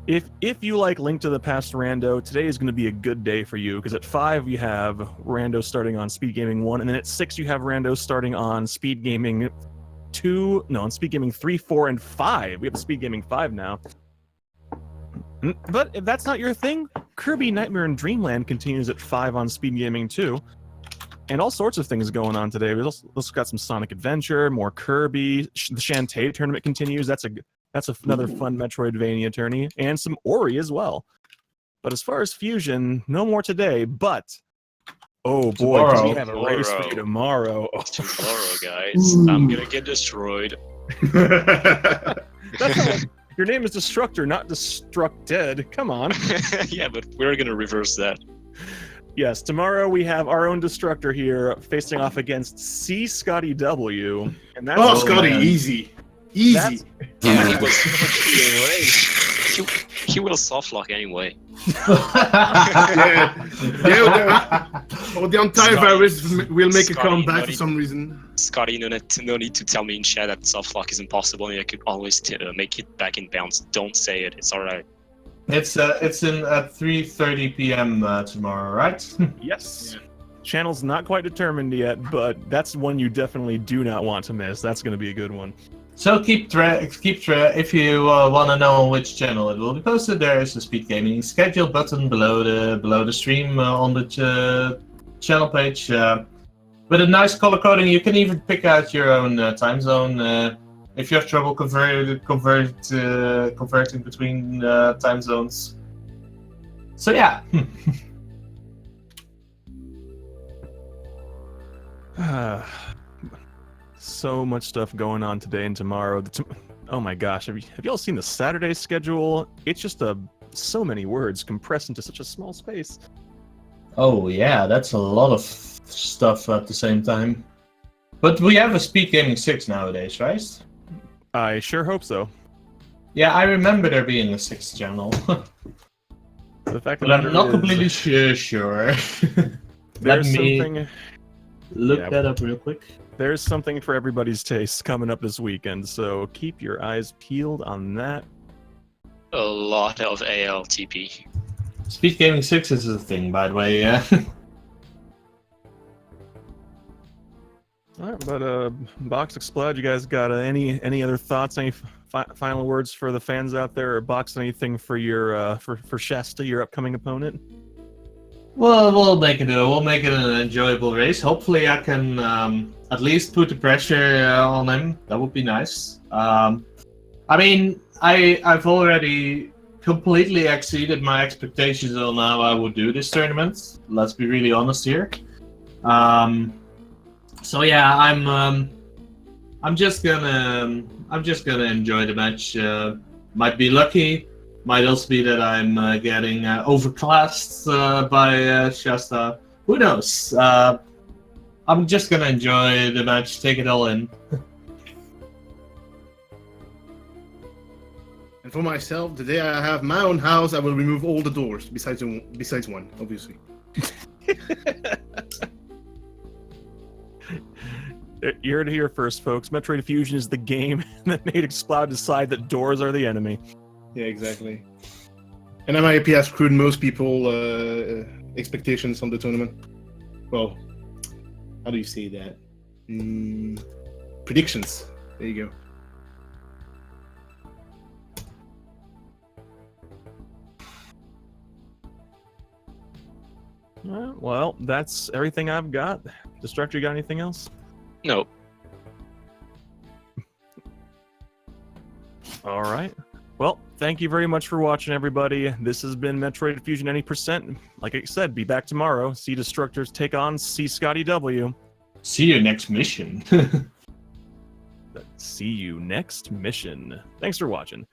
S1: If you like Link to the Past rando, today is going to be a good day for you because at 5 you have rando starting on Speed Gaming 1, and then at 6 you have rando starting on Speed Gaming 2. No, on Speed Gaming 3, 4, and 5. We have Speed Gaming 5 now. But if that's not your thing, Kirby Nightmare in Dreamland continues at 5 on Speed Gaming 2. And all sorts of things going on today. We've also got some Sonic Adventure, more Kirby. The Shantae tournament continues. That's another fun Metroidvania tourney, and some Ori as well. But as far as Fusion, no more today, but oh boy,
S3: Tomorrow.
S1: we have a race for you tomorrow. Oh.
S2: Tomorrow, guys, I'm gonna get destroyed.
S1: That's not like, your name is Destructor, not Destructed. Come on.
S2: Yeah, but we're gonna reverse that.
S1: Yes, tomorrow we have our own Destructor here facing off against C. Scotty W. And that's
S4: Scotty,
S3: man.
S4: easy. Easy.
S2: Yeah, he will softlock anyway.
S4: Or the entire virus will make a
S2: Scotty,
S4: comeback
S2: not
S4: for some reason.
S2: Scotty, no need to tell me in chat that softlock is impossible and I could always make it back in bounds. Don't say it. It's alright.
S3: It's in at 3:30 p.m. Tomorrow, right?
S1: Yes.
S4: Yeah.
S1: Channel's not quite determined yet, but that's one you definitely do not want to miss. That's going to be a good one.
S3: So keep track. If you want to know on which channel it will be posted, there is a Speed Gaming schedule button below the stream on the channel page. With a nice color coding, you can even pick out your own time zone. If you have trouble converting between time zones. So yeah.
S1: So much stuff going on today and tomorrow. Oh my gosh, have y'all seen the Saturday schedule? It's just so many words compressed into such a small space.
S3: Oh yeah, that's a lot of stuff at the same time. But we have a Speed Gaming 6 nowadays, right?
S1: I sure hope so.
S3: Yeah, I remember there being a 6th channel.
S1: The fact
S3: But
S1: that
S3: I'm not completely sure. Let
S1: there's
S3: me
S1: something.
S3: look that up real quick.
S1: There's something for everybody's taste coming up this weekend, so keep your eyes peeled on that.
S2: A lot of ALTP.
S3: Speed Gaming 6 is a thing, by the way, yeah.
S1: All right, but Box Explode, you guys got any other thoughts? Any final words for the fans out there, or Box, anything for your for Shasta, your upcoming opponent?
S3: Well, we'll make it an enjoyable race. Hopefully, I can at least put the pressure on him. That would be nice. I mean, I've already completely exceeded my expectations on how I would do this tournament. Let's be really honest here. So yeah, I'm I'm just gonna enjoy the match. Might be lucky. Might also be that I'm getting overclassed by Shasta. Who knows? I'm just gonna enjoy the match, take it all in.
S4: And for myself, the day I have my own house, I will remove all the doors besides one, obviously.
S1: You heard it here first, folks. Metroid Fusion is the game that made Exploud decide that doors are the enemy.
S4: Yeah, exactly. And MIP has screwed most people expectations on the tournament. Well, how do you say that? Predictions. There you go.
S1: Well, that's everything I've got. Destructor, you got anything else?
S2: No.
S1: All right. Well, thank you very much for watching, everybody. This has been Metroid Fusion Any %. Like I said, be back tomorrow. See Destructors take on C Scotty W.
S3: See you next mission.
S1: See you next mission. Thanks for watching.